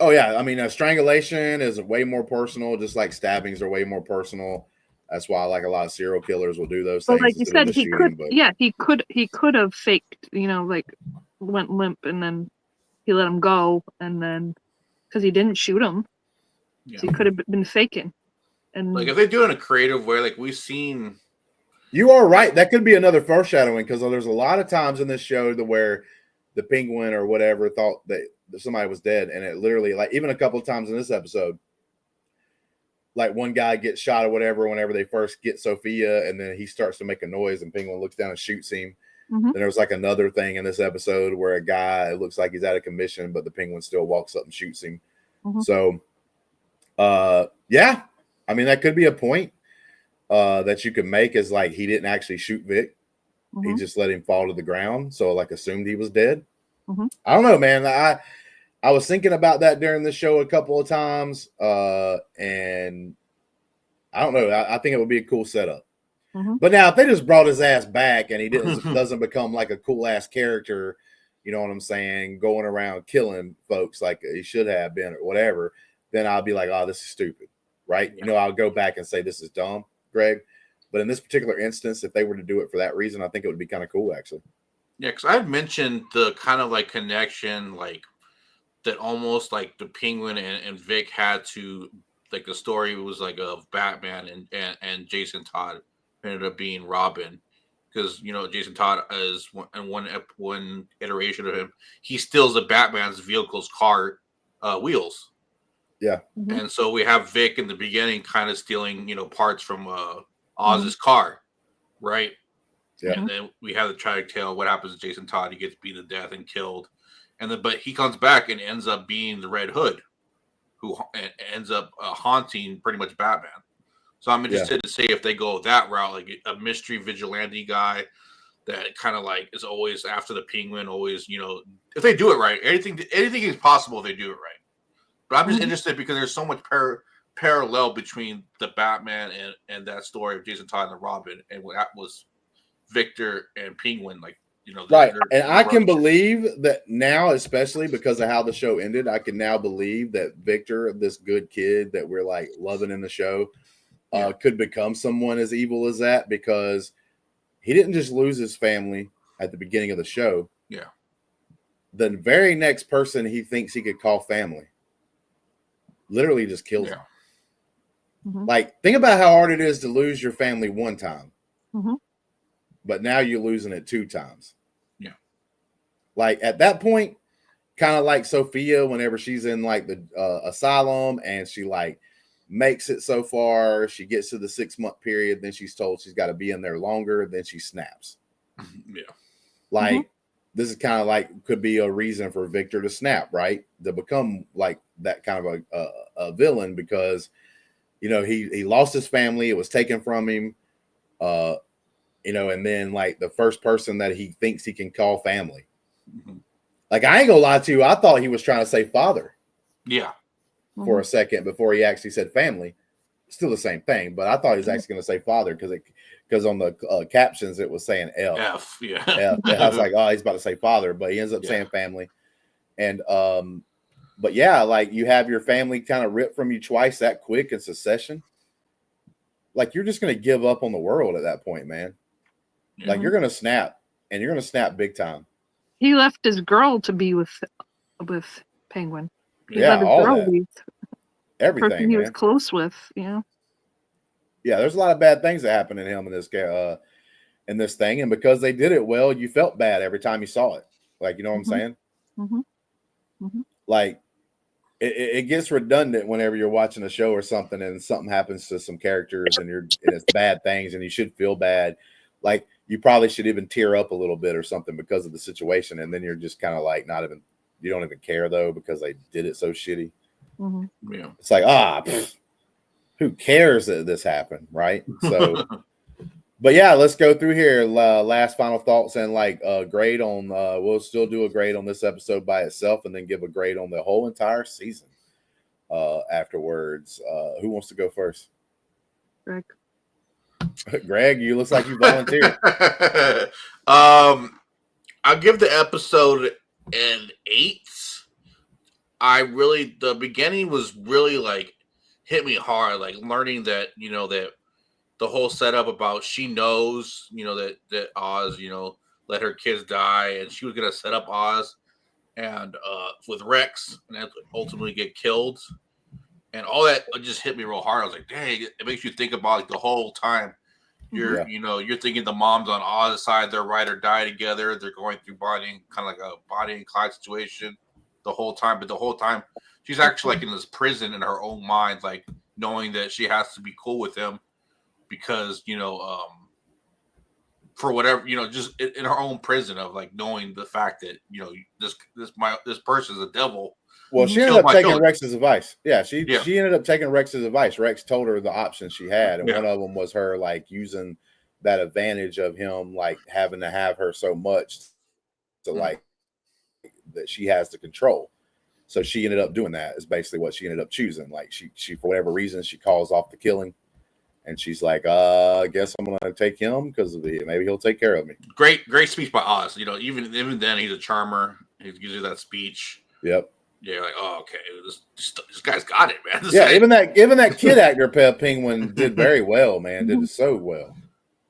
Oh yeah, I mean, strangulation is way more personal. Just like stabbings are way more personal. That's why like a lot of serial killers will do those things. But like you said, he could have faked. You know, like went limp and then he let him go, and then because he didn't shoot him, so he could have been faking. And like if they do it in a creative way, like we've seen. You are right. That could be another foreshadowing because there's a lot of times in this show where the penguin or whatever thought that somebody was dead, and it literally, like even a couple of times in this episode, like one guy gets shot or whatever whenever they first get Sophia, and then he starts to make a noise, and Penguin looks down and shoots him. Then there was like another thing in this episode where a guy, it looks like he's out of commission, but the Penguin still walks up and shoots him. So, yeah. I mean, that could be a point that you could make is like he didn't actually shoot Vic. He just let him fall to the ground. So like assumed he was dead. I don't know, man. I was thinking about that during the show a couple of times. And I don't know. I think it would be a cool setup. But now if they just brought his ass back and he doesn't become like a cool ass character, you know what I'm saying, going around killing folks like he should have been or whatever, then I'll be like, oh, this is stupid. Right. You know, I'll go back and say this is dumb, Greg. But in this particular instance, if they were to do it for that reason, I think it would be kind of cool, actually. Yeah, because I had mentioned the kind of like connection, like that almost like the Penguin and Vic had to, like the story was like of Batman and Jason Todd ended up being Robin. Because, you know, Jason Todd is in one iteration of him, he steals the Batman's vehicle's car wheels. Yeah. And so we have Vic in the beginning kind of stealing, you know, parts from Oz's car, right? Yeah. And then we have the tragic tale. What happens to Jason Todd? He gets beaten to death and killed. And then, but he comes back and ends up being the Red Hood, who ends up haunting pretty much Batman. So I'm interested to see if they go that route, like a mystery vigilante guy that kind of like is always after the Penguin, always, you know, if they do it right, anything is possible if they do it right. But I'm just interested because there's so much parallel between the Batman and that story of Jason Todd and the Robin and what was Victor and Penguin, like, you know. Right. And I can believe that now, especially because of how the show ended, I can now believe that Victor, this good kid that we're like loving in the show, could become someone as evil as that because he didn't just lose his family at the beginning of the show. Yeah. The very next person he thinks he could call family literally just kills him. Mhm. Like, think about how hard it is to lose your family one time, Mhm. but now you're losing it 2 times. Yeah. Like, at that point, kind of like Sophia, whenever she's in like the asylum and she like makes it so far, she gets to the 6-month period, then she's told she's got to be in there longer, then she snaps. Yeah. Like, this is kind of like could be a reason for Victor to snap, right? To become like that kind of a villain, because you know he lost his family, it was taken from him, you know, and then like the first person that he thinks he can call family. Like, I ain't gonna lie to you, I thought he was trying to say father. Yeah. For a second before he actually said family. Still the same thing, but I thought he was actually going to say father because on the captions it was saying F. Yeah. F. I was like, oh, he's about to say father, but he ends up saying family. And but yeah, like, you have your family kind of ripped from you twice that quick in succession. Like, you're just going to give up on the world at that point, man. Like, you're going to snap, and you're going to snap big time. He left his girl to be with Penguin. He Yeah, let his all girl that. leave. Everything, Person he was man. close with, you know. Yeah, there's a lot of bad things that happen in him in this thing, and because they did it well, you felt bad every time you saw it. Like, you know what I'm saying? Like, it gets redundant whenever you're watching a show or something and something happens to some characters and it's bad things and you should feel bad. Like, you probably should even tear up a little bit or something because of the situation, and then you're just kind of like you don't even care though because they did it so shitty. Yeah. It's like, who cares that this happened, right? So, but yeah, let's go through here. Last final thoughts and like a grade on. We'll still do a grade on this episode by itself, and then give a grade on the whole entire season afterwards. Who wants to go first? Greg. Greg, you looks like you volunteered. I'll give the episode an 8. The beginning was really like hit me hard, like learning that, you know, that the whole setup about she knows, you know, that Oz, you know, let her kids die and she was gonna set up Oz and with Rex and ultimately get killed, and all that just hit me real hard. I was like, dang, it makes you think about like the whole time you're you're thinking the mom's on Oz's side, they're ride or die together, they're going through kind of like a Bonnie and Clyde situation the whole time, but the whole time she's actually like in this prison in her own mind, like knowing that she has to be cool with him because, you know, for whatever, you know, just in her own prison of like knowing the fact that, you know, this person is a devil. Well, she ended up taking Rex's advice. Yeah, she ended up taking Rex's advice. Rex told her the options she had, and one of them was her like using that advantage of him like having to have her so much to like that she has the control. So she ended up doing that. Is basically what she ended up choosing. Like she for whatever reason she calls off the killing, and she's like, I guess I'm gonna take him because maybe he'll take care of me. Great speech by Oz. You know, even then he's a charmer. He gives you that speech. Yep. Yeah, like, oh, okay, this guy's got it, man. Even that kid actor Penguin did very well, man. Did so well.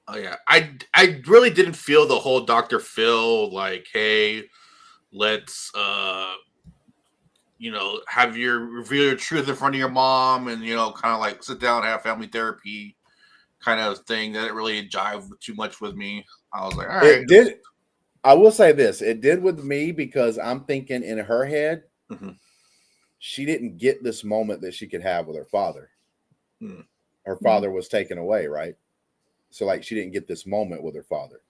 Oh yeah, I really didn't feel the whole Dr. Phil like, hey, let's you know, have reveal your truth in front of your mom, and you know, kind of like sit down and have family therapy kind of thing. That didn't really jive too much with me. I was like, all right. It did. I will say this: it did with me because I'm thinking in her head. She didn't get this moment that she could have with her father. Her father was taken away, right? So like she didn't get this moment with her father.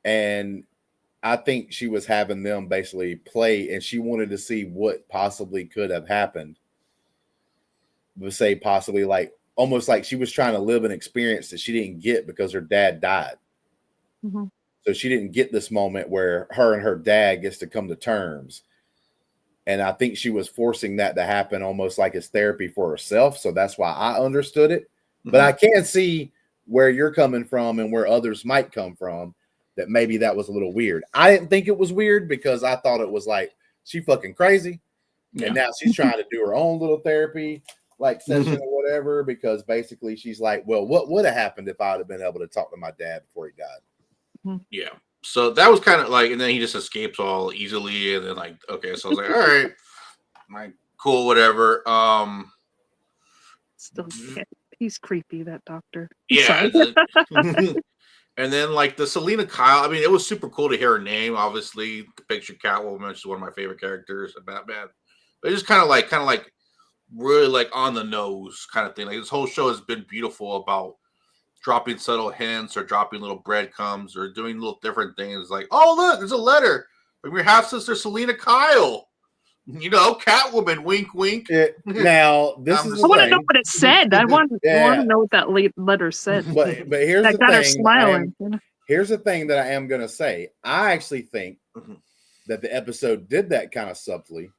And I think she was having them basically play, and she wanted to see what possibly could have happened. But say possibly like almost like she was trying to live an experience that she didn't get because her dad died. So she didn't get this moment where her and her dad gets to come to terms. And I think she was forcing that to happen almost like as therapy for herself. So that's why I understood it. But I can see where you're coming from and where others might come from, that maybe that was a little weird. I didn't think it was weird because I thought it was like, she fucking crazy. And now she's trying to do her own little therapy like session or whatever, because basically she's like, well, what would have happened if I'd have been able to talk to my dad before he died? Yeah. So that was kind of like, and then he just escapes all easily, and then like, okay, so I was like, all right, like cool, whatever. Still, he's creepy, that doctor. Yeah. And then like the Selena Kyle, I mean, it was super cool to hear her name. Obviously, the picture Catwoman, she's one of my favorite characters of Batman. But it's just kind of like really like on the nose kind of thing. Like this whole show has been beautiful about dropping subtle hints or dropping little breadcrumbs or doing little different things. Like, oh look, there's a letter from your half sister Selena Kyle. You know, Catwoman. Wink, wink. Now this is. I want to know what it said. I want to know what that letter said. But here's that the got thing. her smiling. Here's the thing that I am going to say. I actually think that the episode did that kind of subtly,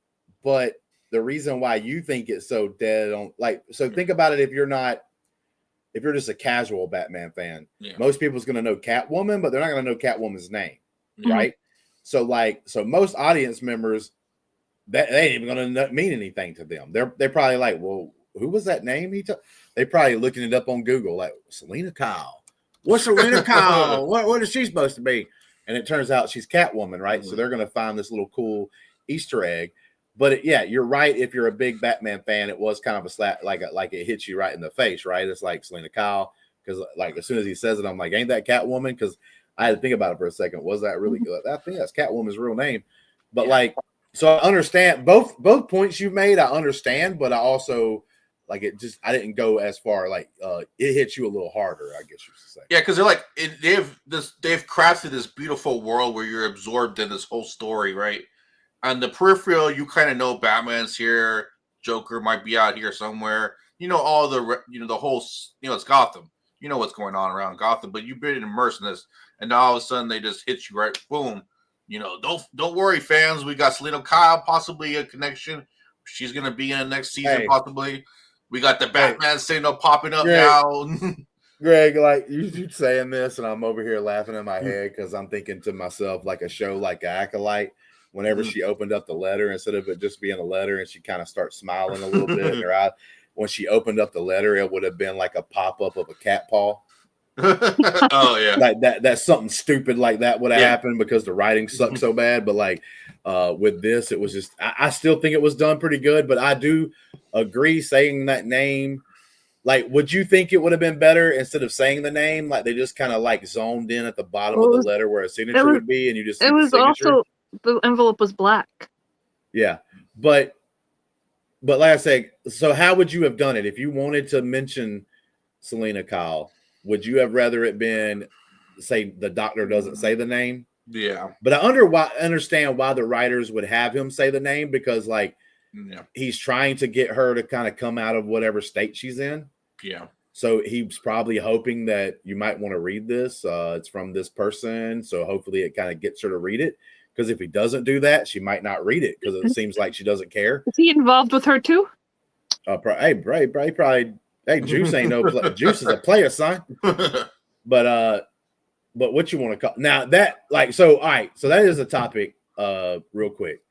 but the reason why you think it's so dead on, like, so think about it. If you're just a casual Batman fan, most people's going to know Catwoman, but they're not going to know Catwoman's name, right? So most audience members, that they ain't even going to mean anything to them. They're probably like, well, who was that name he took? They probably looking it up on Google, like Selena Kyle. What's Selena Kyle? What is she supposed to be? And it turns out she's Catwoman, right? So they're going to find this little cool Easter egg. But you're right. If you're a big Batman fan, it was kind of a slap, like it hits you right in the face, right? It's like Selena Kyle, because like as soon as he says it, I'm like, ain't that Catwoman? Because I had to think about it for a second. Was that really good? I think that's Catwoman's real name. But so I understand both points you made. I understand, but I also like it. Just I didn't go as far. Like it hits you a little harder, I guess you should say. Yeah, because they're like they've crafted this beautiful world where you're absorbed in this whole story, right? On the peripheral, you kind of know Batman's here, Joker might be out here somewhere. You know all the the whole it's Gotham. You know what's going on around Gotham, but you've been immersed in this, and now all of a sudden they just hit you right, boom. Don't worry, fans. We got Selena Kyle, possibly a connection. She's gonna be in the next season, possibly. We got the Batman signal popping up now. Greg, like you saying this, and I'm over here laughing in my head because I'm thinking to myself, like a show like Acolyte. Whenever she opened up the letter, instead of it just being a letter, and she kind of starts smiling a little bit in her eye. When she opened up the letter, it would have been like a pop up of a cat paw. Oh yeah, like that's something stupid like that would have happened because the writing sucked so bad. But like with this, it was just I still think it was done pretty good. But I do agree saying that name. Like, would you think it would have been better instead of saying the name? Like they just kind of like zoned in at the bottom of the letter where a signature would be, and you just see the signature. Also the envelope was black. Yeah, but like I said, so how would you have done it if you wanted to mention Selena Kyle? Would you have rather it been, say, the doctor doesn't say the name? Yeah. But I understand why the writers would have him say the name, because like he's trying to get her to kind of come out of whatever state she's in. Yeah. So he's probably hoping that you might want to read this. It's from this person. So hopefully it kind of gets her to read it. Because if he doesn't do that, she might not read it because it seems like she doesn't care. Is he involved with her too? Hey, probably. Hey, Juice ain't no play. Juice is a player, son. But what you want to call now that all right. So that is a topic. Real quick,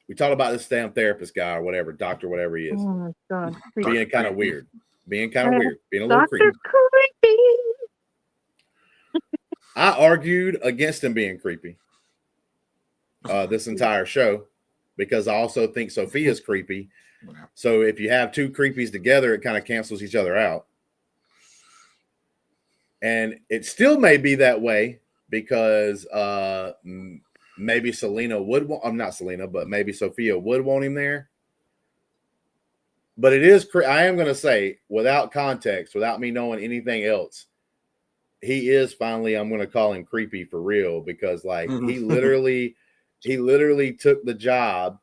we talked about this damn therapist guy or whatever, doctor, whatever he is. Oh my god, being kind of weird, being a little creepy. I argued against him being creepy. This entire show, because I also think Sophia's creepy. So if you have two creepies together, it kind of cancels each other out. And it still may be that way because maybe Selena would want, I'm not Selena, but maybe Sophia would want him there. But it is, I am going to say, without context, without me knowing anything else, he is finally, I'm going to call him creepy for real, because like he literally took the job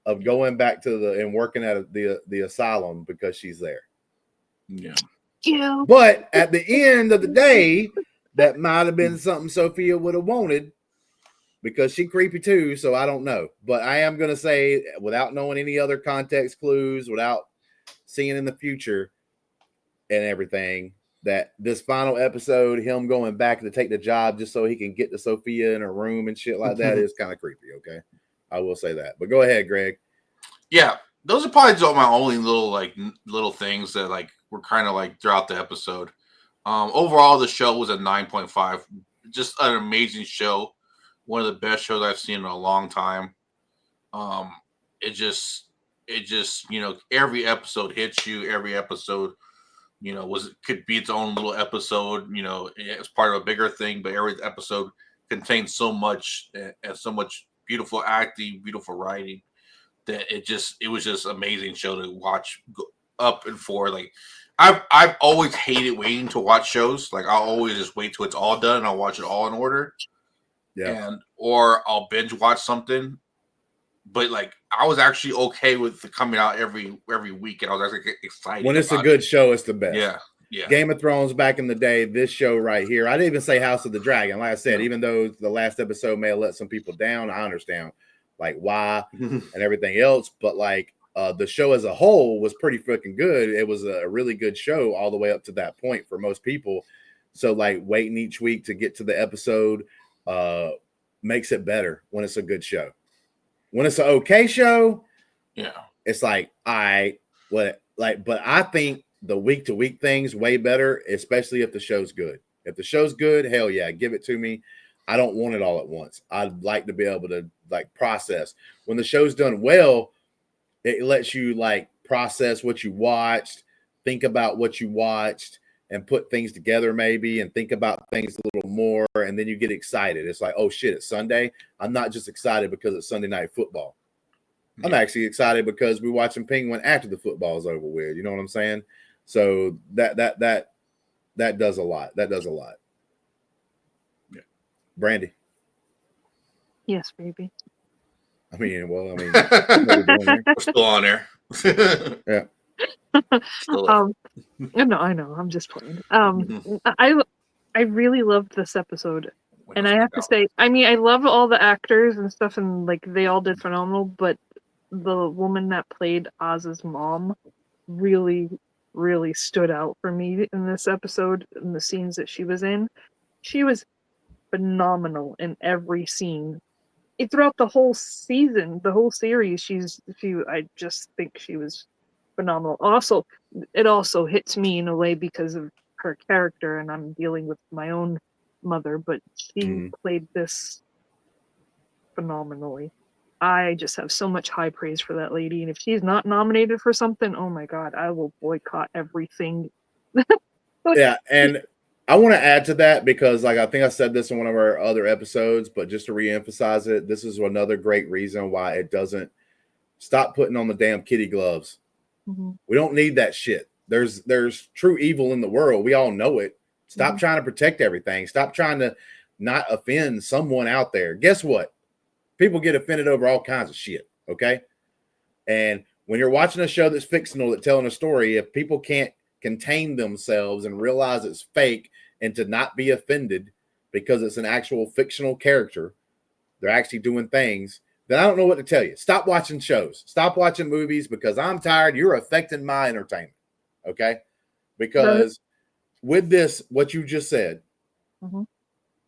of going back to and working at the asylum because she's there. Yeah. Yeah. But at the end of the day, that might have been something Sophia would have wanted, because she creepy too. So I don't know, but I am going to say, without knowing any other context clues, without seeing in the future and everything, that this final episode, him going back to take the job just so he can get to Sophia in her room and shit like that, is kind of creepy. Okay. I will say that, but go ahead, Greg. Yeah. those are probably just my only little things that like were kind of like throughout the episode. Overall, the show was a 9.5. Just an amazing show. One of the best shows I've seen in a long time. It just every episode hits you. Every episode, could be its own little episode. It's part of a bigger thing, but every episode contains so much and so much beautiful acting, beautiful writing that it was just amazing show to watch go up and forward. Like I've always hated waiting to watch shows. Like I'll always just wait till it's all done and I'll watch it all in order. Yeah. Or I'll binge watch something. But like I was actually okay with the coming out every week, and I was actually excited. When it's a good show, it's the best. Yeah. Game of Thrones back in the day, this show right here. I didn't even say House of the Dragon. Like I said, even though the last episode may have let some people down, I understand like why and everything else. But like the show as a whole was pretty freaking good. It was a really good show all the way up to that point for most people. So like waiting each week to get to the episode makes it better when it's a good show. When it's an okay show, it's like, but I think the week to week things way better, especially if the show's good. If the show's good, hell yeah, give it to me. I don't want it all at once. I'd like to be able to like process. When the show's done well, it lets you like process what you watched, think about what you watched, and put things together maybe, and think about things a little more, and then you get excited. It's like, oh shit, it's Sunday. I'm not just excited because it's Sunday night football. I'm actually excited because we're watching Penguin after the football is over with. You know what I'm saying? So that does a lot. That does a lot. Yeah. Brandi. Yes, baby. We're still on there. Yeah. No, I know. I'm just playing. I really loved this episode, and I have to say, I love all the actors and stuff, and like they all did phenomenal. But the woman that played Oz's mom really, really stood out for me in this episode. In the scenes that she was in, she was phenomenal in every scene. Throughout the whole season, the whole series, I just think she was phenomenal. Also, it also hits me in a way because of her character, and I'm dealing with my own mother, but she played this phenomenally. I just have so much high praise for that lady, and if she's not nominated for something, oh my god, I will boycott everything. Yeah, and I want to add to that because, like, I think I said this in one of our other episodes, but just to reemphasize it, this is another great reason why it doesn't stop putting on the damn kitty gloves. We don't need that shit. There's true evil in the world. We all know it. Stop trying to protect everything. Stop trying to not offend someone out there. Guess what? People get offended over all kinds of shit. Okay. And when you're watching a show that's fictional, that's telling a story, if people can't contain themselves and realize it's fake and to not be offended because it's an actual fictional character, they're actually doing things, then I don't know what to tell you. Stop watching shows. Stop watching movies because I'm tired. You're affecting my entertainment. Okay? Because with this, what you just said,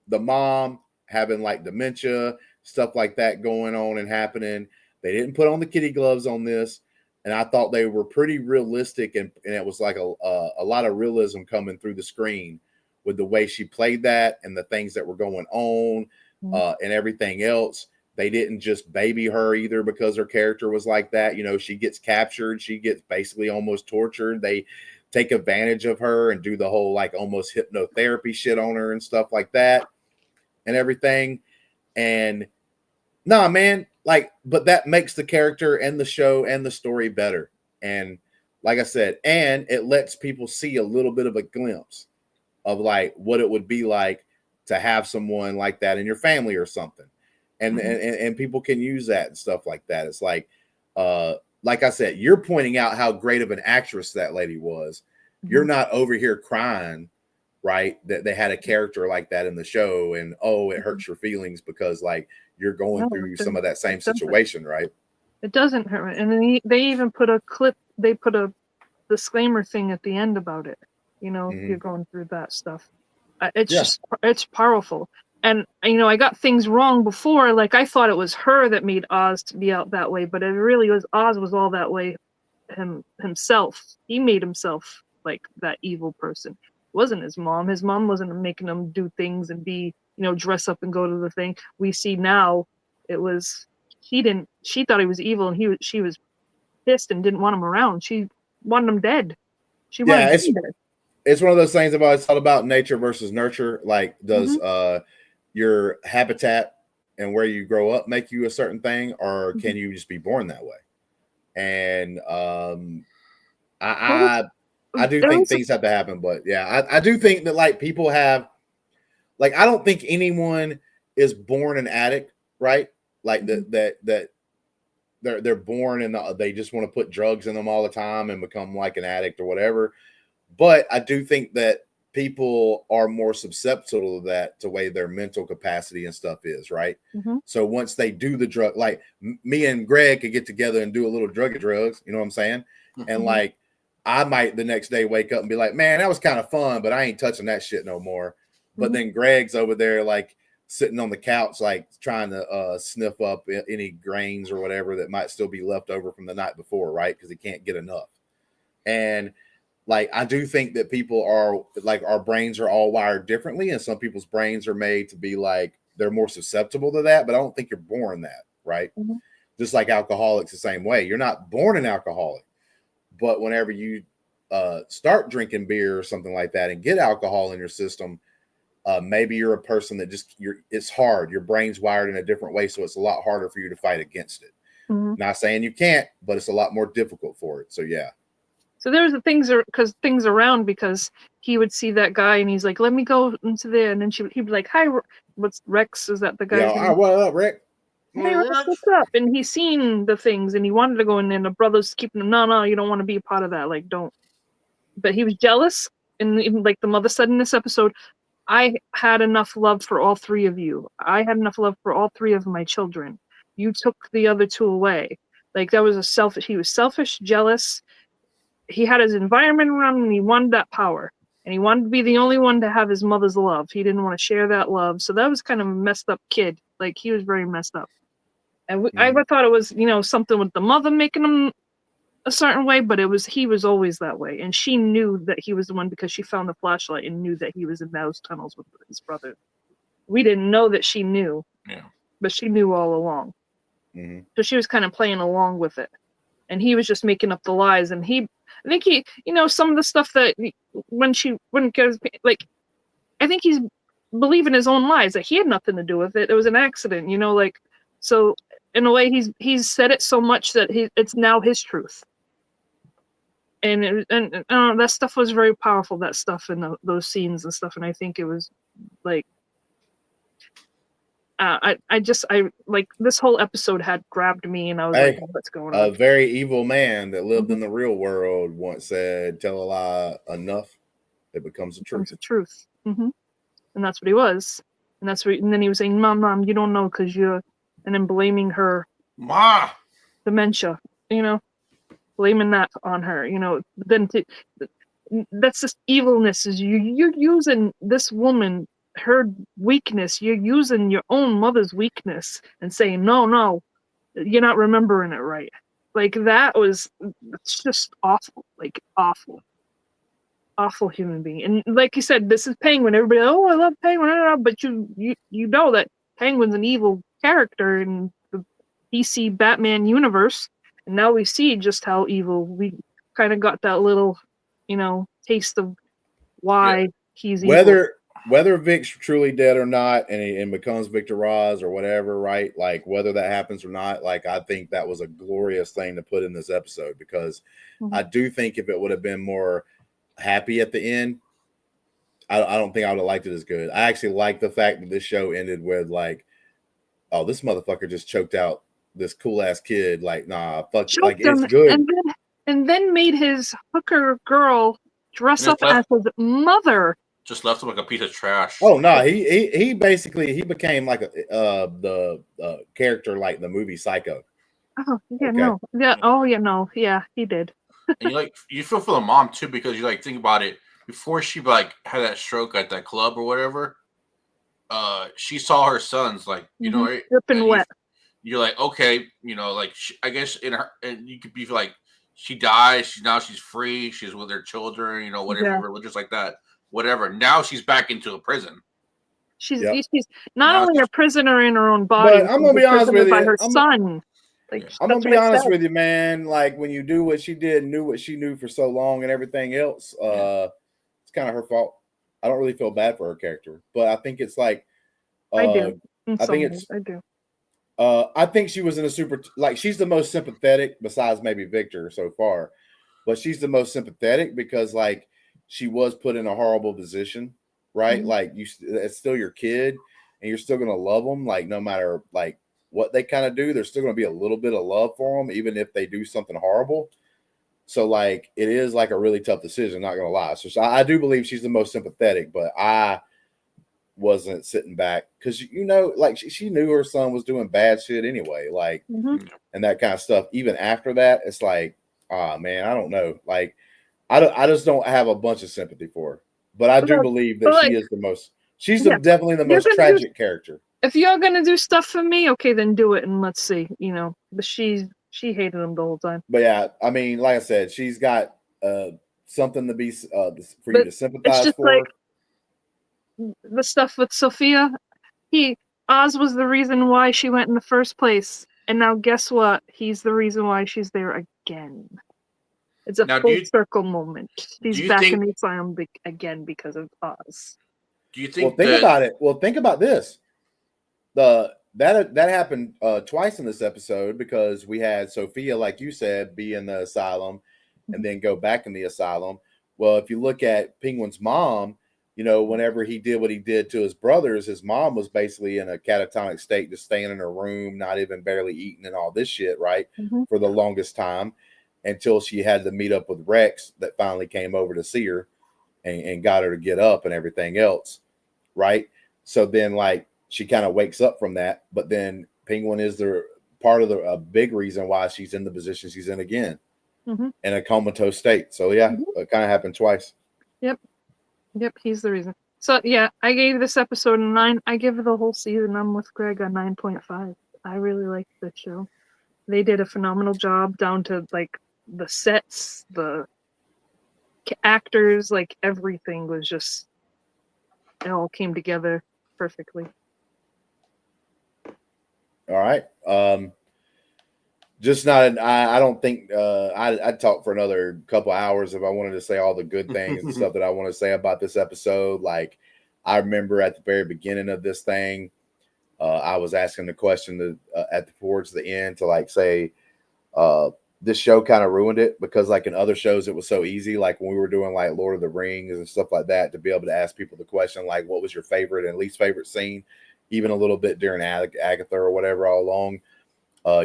the mom having like dementia, stuff like that going on and happening, they didn't put on the kitty gloves on this. And I thought they were pretty realistic, and it was like a lot of realism coming through the screen with the way she played that and the things that were going on and everything else. They didn't just baby her either because her character was like that. You know, she gets captured. She gets basically almost tortured. They take advantage of her and do the whole like almost hypnotherapy shit on her and stuff like that and everything. And nah, man, like, but that makes the character and the show and the story better. And like I said, and it lets people see a little bit of a glimpse of like what it would be like to have someone like that in your family or something. And people can use that and stuff like that. It's like I said, you're pointing out how great of an actress that lady was. You're not over here crying, right? That they had a character like that in the show, and it hurts your feelings because like you're going through some of that same situation, right? It doesn't hurt. And then they even put a clip, they put a disclaimer thing at the end about it. You know, you're going through that stuff. It's just, it's powerful. And I got things wrong before. Like I thought it was her that made Oz to be out that way, but it really was Oz was all that way himself. He made himself like that evil person. It wasn't his mom. His mom wasn't making him do things and be, dress up and go to the thing. We see now it was she thought he was evil, and she was pissed and didn't want him around. She wanted him dead. She wanted him dead. It's one of those things about it's all about nature versus nurture. Like, does your habitat and where you grow up make you a certain thing, or can you just be born that way? And I do think things have to happen, but yeah, I do think that like people have, like, I don't think anyone is born an addict, right? Like that they're born and they just want to put drugs in them all the time and become like an addict or whatever. But I do think that people are more susceptible to that, to way their mental capacity and stuff is, right? So once they do the drug, like me and Greg could get together and do a little drugs, you know what I'm saying? And like, I might the next day wake up and be like, man, that was kind of fun, but I ain't touching that shit no more. But then Greg's over there, like sitting on the couch, like trying to sniff up any grains or whatever that might still be left over from the night before, right? Because he can't get enough. And like, I do think that people are like, our brains are all wired differently, and some people's brains are made to be like, they're more susceptible to that, but I don't think you're born that, right? Just like alcoholics the same way. You're not born an alcoholic, but whenever you start drinking beer or something like that and get alcohol in your system, maybe you're a person that it's hard. Your brain's wired in a different way, so it's a lot harder for you to fight against it. Not saying you can't, but it's a lot more difficult for it. So yeah. So there was things around, because he would see that guy and he's like, let me go into there. And then he'd be like, hi, what's Rex? Is that the guy? Yeah, what up, Rick? Hey, Rex, what's up? And he's seen the things and he wanted to go in there, and the brothers keeping him, no, you don't want to be a part of that. Like, don't. But he was jealous. And even like the mother said in this episode, I had enough love for all three of you. I had enough love for all three of my children. You took the other two away. Like, that was he was selfish, jealous. He had his environment around him, and he wanted that power. And he wanted to be the only one to have his mother's love. He didn't want to share that love. So that was kind of a messed up kid. Like, he was very messed up. And I thought it was, something with the mother making him a certain way, but he was always that way. And she knew that he was the one because she found the flashlight and knew that he was in those tunnels with his brother. We didn't know that she knew, but she knew all along. So she was kind of playing along with it. And he was just making up the lies. And I think he, some of the stuff that when she wouldn't get his, like, I think he's believing his own lies, that he had nothing to do with it. It was an accident, like, so in a way he's said it so much that it's now his truth. And that stuff was very powerful, that stuff in those scenes and stuff. And I think it was like, I like, this whole episode had grabbed me, and I was like, oh, what's going on? A very evil man that lived in the real world once said, tell a lie enough, it becomes a truth. And that's what he was. And then he was saying, mom, you don't know because you're, and then blaming her dementia, blaming that on her, then that's just evilness. Is you're using this woman, her weakness, you're using your own mother's weakness and saying, no, you're not remembering it right. Like, it's just awful, like awful human being. And like you said, this is Penguin. Everybody, I love Penguin, but you know that Penguin's an evil character in the DC Batman universe, and now we see just how evil. We kind of got that little, taste of why he's evil. Whether Vic's truly dead or not, and becomes Victor Roz or whatever, right? Like, whether that happens or not, like, I think that was a glorious thing to put in this episode, because I do think if it would have been more happy at the end, I don't think I would have liked it as good. I actually like the fact that this show ended with like, oh, this motherfucker just choked out this cool ass kid. Like, nah, fuck, Choked like, him, it's good. And then made his hooker girl dress up as his mother. Just left him like a piece of trash. Oh no, he basically became like the character like the movie Psycho. Oh yeah, okay. No, yeah, oh yeah, no, yeah, he did. And you feel for the mom too, because you think about it, before she had that stroke at that club or whatever, she saw her sons, like, you know, right? Dripping wet. You're like, okay, you know, like I guess in her, and you could be like, she dies. She's free. She's with her children. You know, whatever Yeah. religious like that, whatever. Now she's back into a prison. She's Yep. she's not Now only she's- a prisoner in her own body, But I'm she's gonna a be honest prisoner with by you. her son. Like Yeah. I'm that's gonna be what I honest said. with you, man. Like when you do what she did, knew what she knew for so long, and everything else, it's kind of her fault. I don't really feel bad for her character, but I think it's like, I do. In I some think ways, it's, I do. I think she was in a super, like she's the most sympathetic besides maybe Victor so far, but she's the most sympathetic because like she was put in a horrible position, right? Mhm. Like it's still your kid, and you're still gonna love them, like no matter like what they kind of do, there's still gonna be a little bit of love for them, even if they do something horrible. So like it is like a really tough decision, not gonna lie. So I do believe she's the most sympathetic, but I wasn't sitting back because you know, like she knew her son was doing bad shit anyway, like Mhm. and that kind of stuff. Even after that, it's like, ah man, I don't know. Like I just don't have a bunch of sympathy for her. But I do But believe that but, she like, is the most she's yeah, definitely the you're most gonna do tragic character. if you're gonna do stuff for me, okay, then do it and let's see. You know, but she hated him the whole time. But yeah, I mean, like I said, she's got something to be for you But to it's sympathize just like for. the stuff with Sophia. Oz was the reason why she went in the first place, and now guess what? He's the reason why she's there again. It's a Now, full circle moment. do She's you back in think the asylum again because of Oz. do you Well, think think that about it. Well, think about this. That happened twice in this episode because we had Sophia, like you said, be in the asylum and then go back in the asylum. Well, if you look at Penguin's mom, you know, whenever he did what he did to his brothers, his mom was basically in a catatonic state, just staying in her room, not even barely eating and all this shit, right? Mhm. For the longest time until she had to meet up with Rex that finally came over to see her and got her to get up and everything else, right? So then, like, she kind of wakes up from that, but then Penguin is the part of a big reason why she's in the position she's in again Mhm. in a comatose state. So yeah, Mhm. it kind of happened twice. Yep, he's the reason. So yeah, I gave this episode a 9. I give the whole season, I'm with Greg, a 9.5. I really liked this show. They did a phenomenal job down to like the sets, the actors, like everything was just, it all came together perfectly. All right. Just not. I don't think I'd talk for another couple hours if I wanted to say all the good things and stuff that I want to say about this episode. Like I remember at the very beginning of this thing, I was asking the question towards the end to like say, this show kind of ruined it because like in other shows it was so easy. Like when we were doing like Lord of the Rings and stuff like that, to be able to ask people the question like, what was your favorite and least favorite scene, even a little bit during Agatha or whatever all along.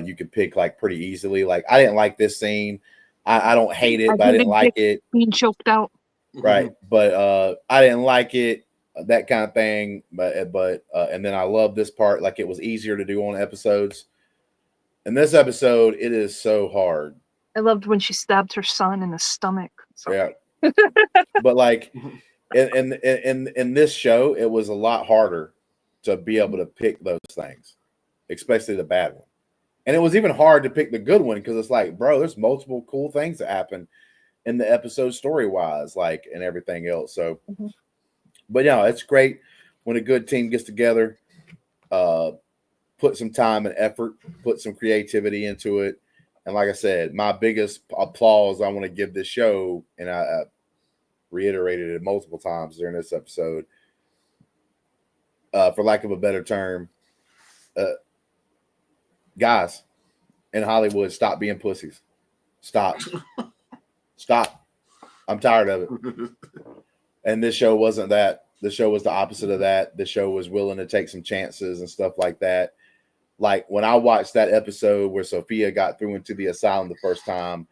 You could pick like pretty easily. Like I didn't like this scene. I don't hate it, but I didn't like it. Being choked out. Right. But I didn't like it, that kind of thing. But and then I love this part. Like it was easier to do on episodes. In this episode, it is so hard. I loved when she stabbed her son in the stomach. Sorry. Yeah. But like in this show, it was a lot harder to be able to pick those things, especially the bad one. And it was even hard to pick the good one because it's like, bro, there's multiple cool things that happen in the episode story wise, like and everything else. So, but yeah, it's great when a good team gets together, put some time and effort, put some creativity into it. And like I said, my biggest applause I want to give this show, and I reiterated it multiple times during this episode, for lack of a better term, guys in Hollywood, stop being pussies. Stop. Stop. I'm tired of it. And this show wasn't that. The show was the opposite of that. The show was willing to take some chances and stuff like that. Like when I watched that episode where Sophia got through into the asylum the first time,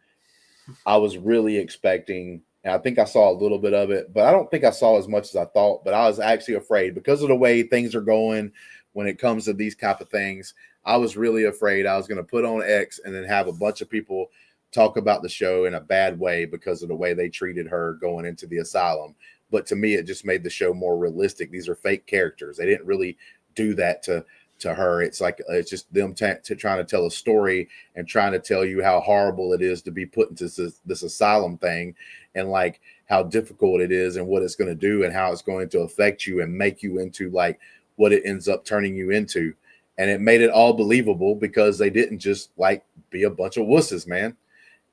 I was really expecting, and I think I saw a little bit of it, but I don't think I saw as much as I thought. But I was actually afraid because of the way things are going when it comes to these type of things. I was really afraid I was going to put on X and then have a bunch of people talk about the show in a bad way because of the way they treated her going into the asylum. But to me, it just made the show more realistic. These are fake characters. They didn't really do that to her. It's like it's just them trying to tell a story and trying to tell you how horrible it is to be put into this asylum thing, and like how difficult it is and what it's going to do and how it's going to affect you and make you into like what it ends up turning you into. And it made it all believable because they didn't just like be a bunch of wusses, man.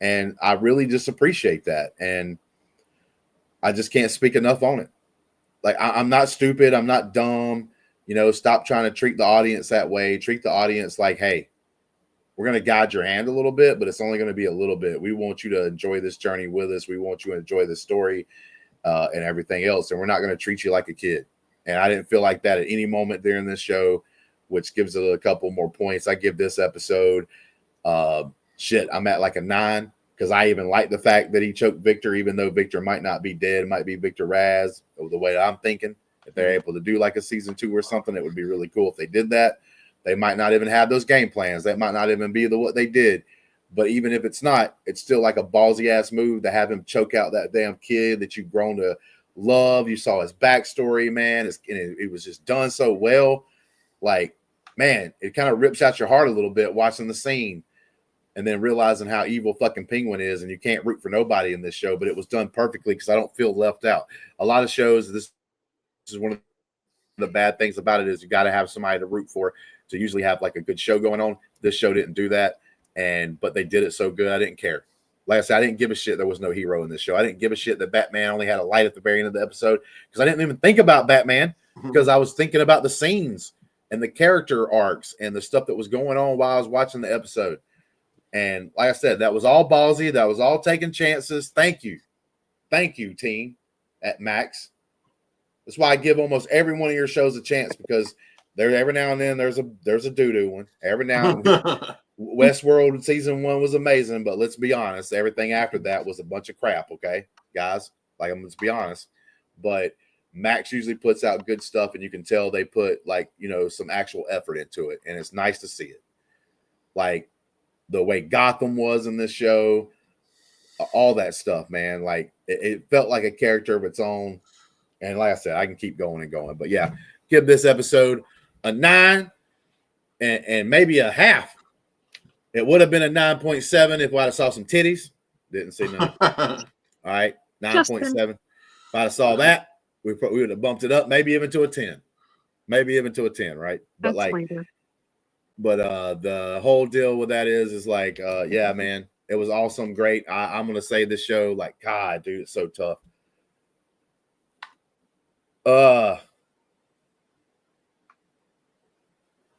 And I really just appreciate that. And I just can't speak enough on it. Like, I'm not stupid. I'm not dumb. You know, stop trying to treat the audience that way. Treat the audience like, hey, we're going to guide your hand a little bit, but it's only going to be a little bit. We want you to enjoy this journey with us. We want you to enjoy this story and everything else. And we're not going to treat you like a kid. And I didn't feel like that at any moment during this show, which gives it a couple more points. I give this episode, I'm at like a 9. Because I even like the fact that he choked Victor, even though Victor might not be dead, might be Victor Raz, the way I'm thinking. If they're able to do like a season 2 or something, it would be really cool if they did that. They might not even have those game plans. That might not even be what they did. But even if it's not, it's still like a ballsy ass move to have him choke out that damn kid that you've grown to love. You saw his backstory, man. It was just done so well. Like, man, it kind of rips out your heart a little bit watching the scene. And then realizing how evil fucking Penguin is, and you can't root for nobody in this show, but it was done perfectly because I don't feel left out. A lot of shows, this is one of the bad things about it is you got to have somebody to root for to usually have like a good show going on. This show didn't do that, but they did it so good, I didn't care. Like I said, I didn't give a shit there was no hero in this show. I didn't give a shit that Batman only had a light at the very end of the episode because I didn't even think about Batman because I was thinking about the scenes and the character arcs and the stuff that was going on while I was watching the episode. And like I said, that was all ballsy. That was all taking chances. Thank you. Thank you, team at Max. That's why I give almost every one of your shows a chance because there every now and then there's a doo-doo one. Every now and then. Westworld season 1 was amazing, but let's be honest, everything after that was a bunch of crap, okay, guys? Like, let's be honest. But Max usually puts out good stuff, and you can tell they put like, you know, some actual effort into it, and it's nice to see it. Like the way Gotham was in this show, all that stuff, man. Like it felt like a character of its own. And like I said, I can keep going and going. But yeah, give this episode a 9 and maybe a half. It would have been a 9.7 if I'd have saw some titties. Didn't see none. All right, 9.7. If I'd have saw that, we would have bumped it up, maybe even to a 10. Maybe even to a 10, right? But That's like later. But the whole deal with that is like, yeah, man, it was awesome, great. I'm gonna say this show, like, God, dude, it's so tough.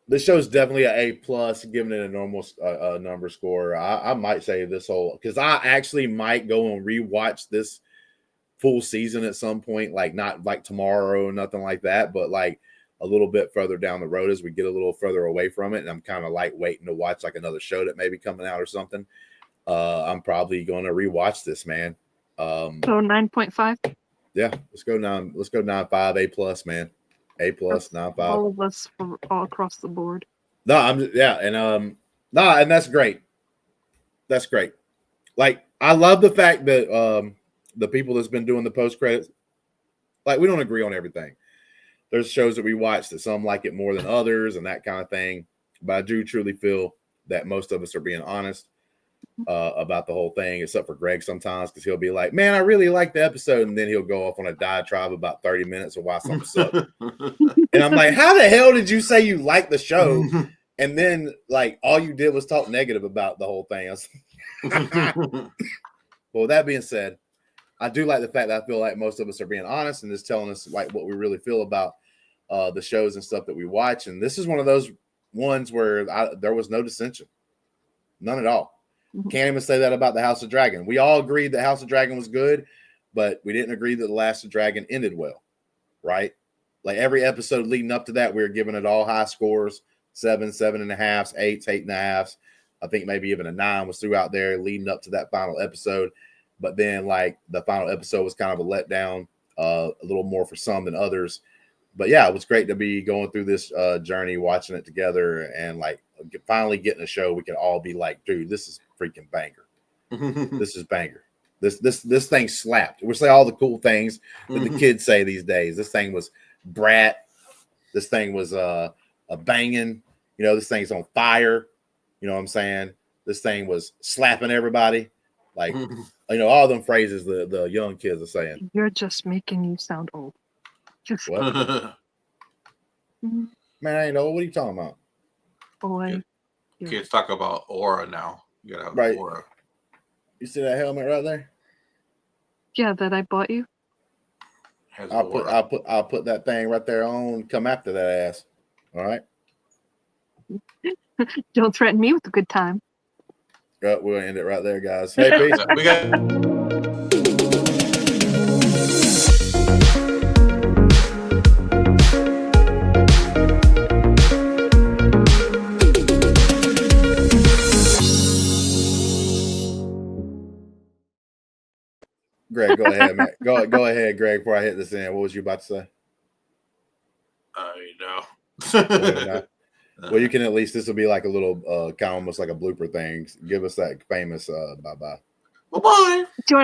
This show's definitely an A+, giving it a normal number score. I might say this whole, because I actually might go and rewatch this full season at some point, like not like tomorrow or nothing like that, but like a little bit further down the road as we get a little further away from it. And I'm kind of like waiting to watch like another show that may be coming out or something. I'm probably going to rewatch this, man. So 9.5. Yeah, let's go 9.5, A+, man. A+, 9.5. All of us from all across the board. No, and that's great. That's great. Like, I love the fact that the people that's been doing the post credits, like, we don't agree on everything. There's shows that we watch that some like it more than others and that kind of thing. But I do truly feel that most of us are being honest about the whole thing, except for Greg sometimes, because he'll be like, man, I really like the episode. And then he'll go off on a diatribe about 30 minutes of why something sucked. And I'm like, how the hell did you say you like the show? And then, like, all you did was talk negative about the whole thing. Well, with that being said, I do like the fact that I feel like most of us are being honest and just telling us like what we really feel about the shows and stuff that we watch. And this is one of those ones where there was no dissension. None at all. Can't even say that about the House of Dragon. We all agreed that House of Dragon was good, but we didn't agree that the Last of Dragon ended well, right? Like every episode leading up to that, we were giving it all high scores, 7, 7.5, 8s, 8.5. I think maybe even a 9 was throughout there leading up to that final episode. But then, like, the final episode was kind of a letdown, a little more for some than others. But yeah, it was great to be going through this journey, watching it together, and like finally getting a show we could all be like, dude, this is freaking banger. This is banger. This thing slapped. We say all the cool things that the kids say these days. This thing was brat. This thing was a banging. You know, this thing's on fire. You know what I'm saying? This thing was slapping everybody. Like, you know, all them phrases the young kids are saying. You're just making you sound old. Just What? Man, I ain't know. What are you talking about? boy. Kids talk about aura now. You gotta have Right. aura. You see that helmet right there? Yeah, that I bought you. Has I'll aura. put that thing right there on. Come after that ass. All right. Don't threaten me with a good time. We'll end it right there, guys. Hey, peace. We got. Greg, go ahead, man. Go ahead, Greg. Before I hit this in, what was you about to say? No. Well, you can at least, this will be like a little kind of almost like a blooper thing. Give us that famous bye bye. Bye bye. Do you want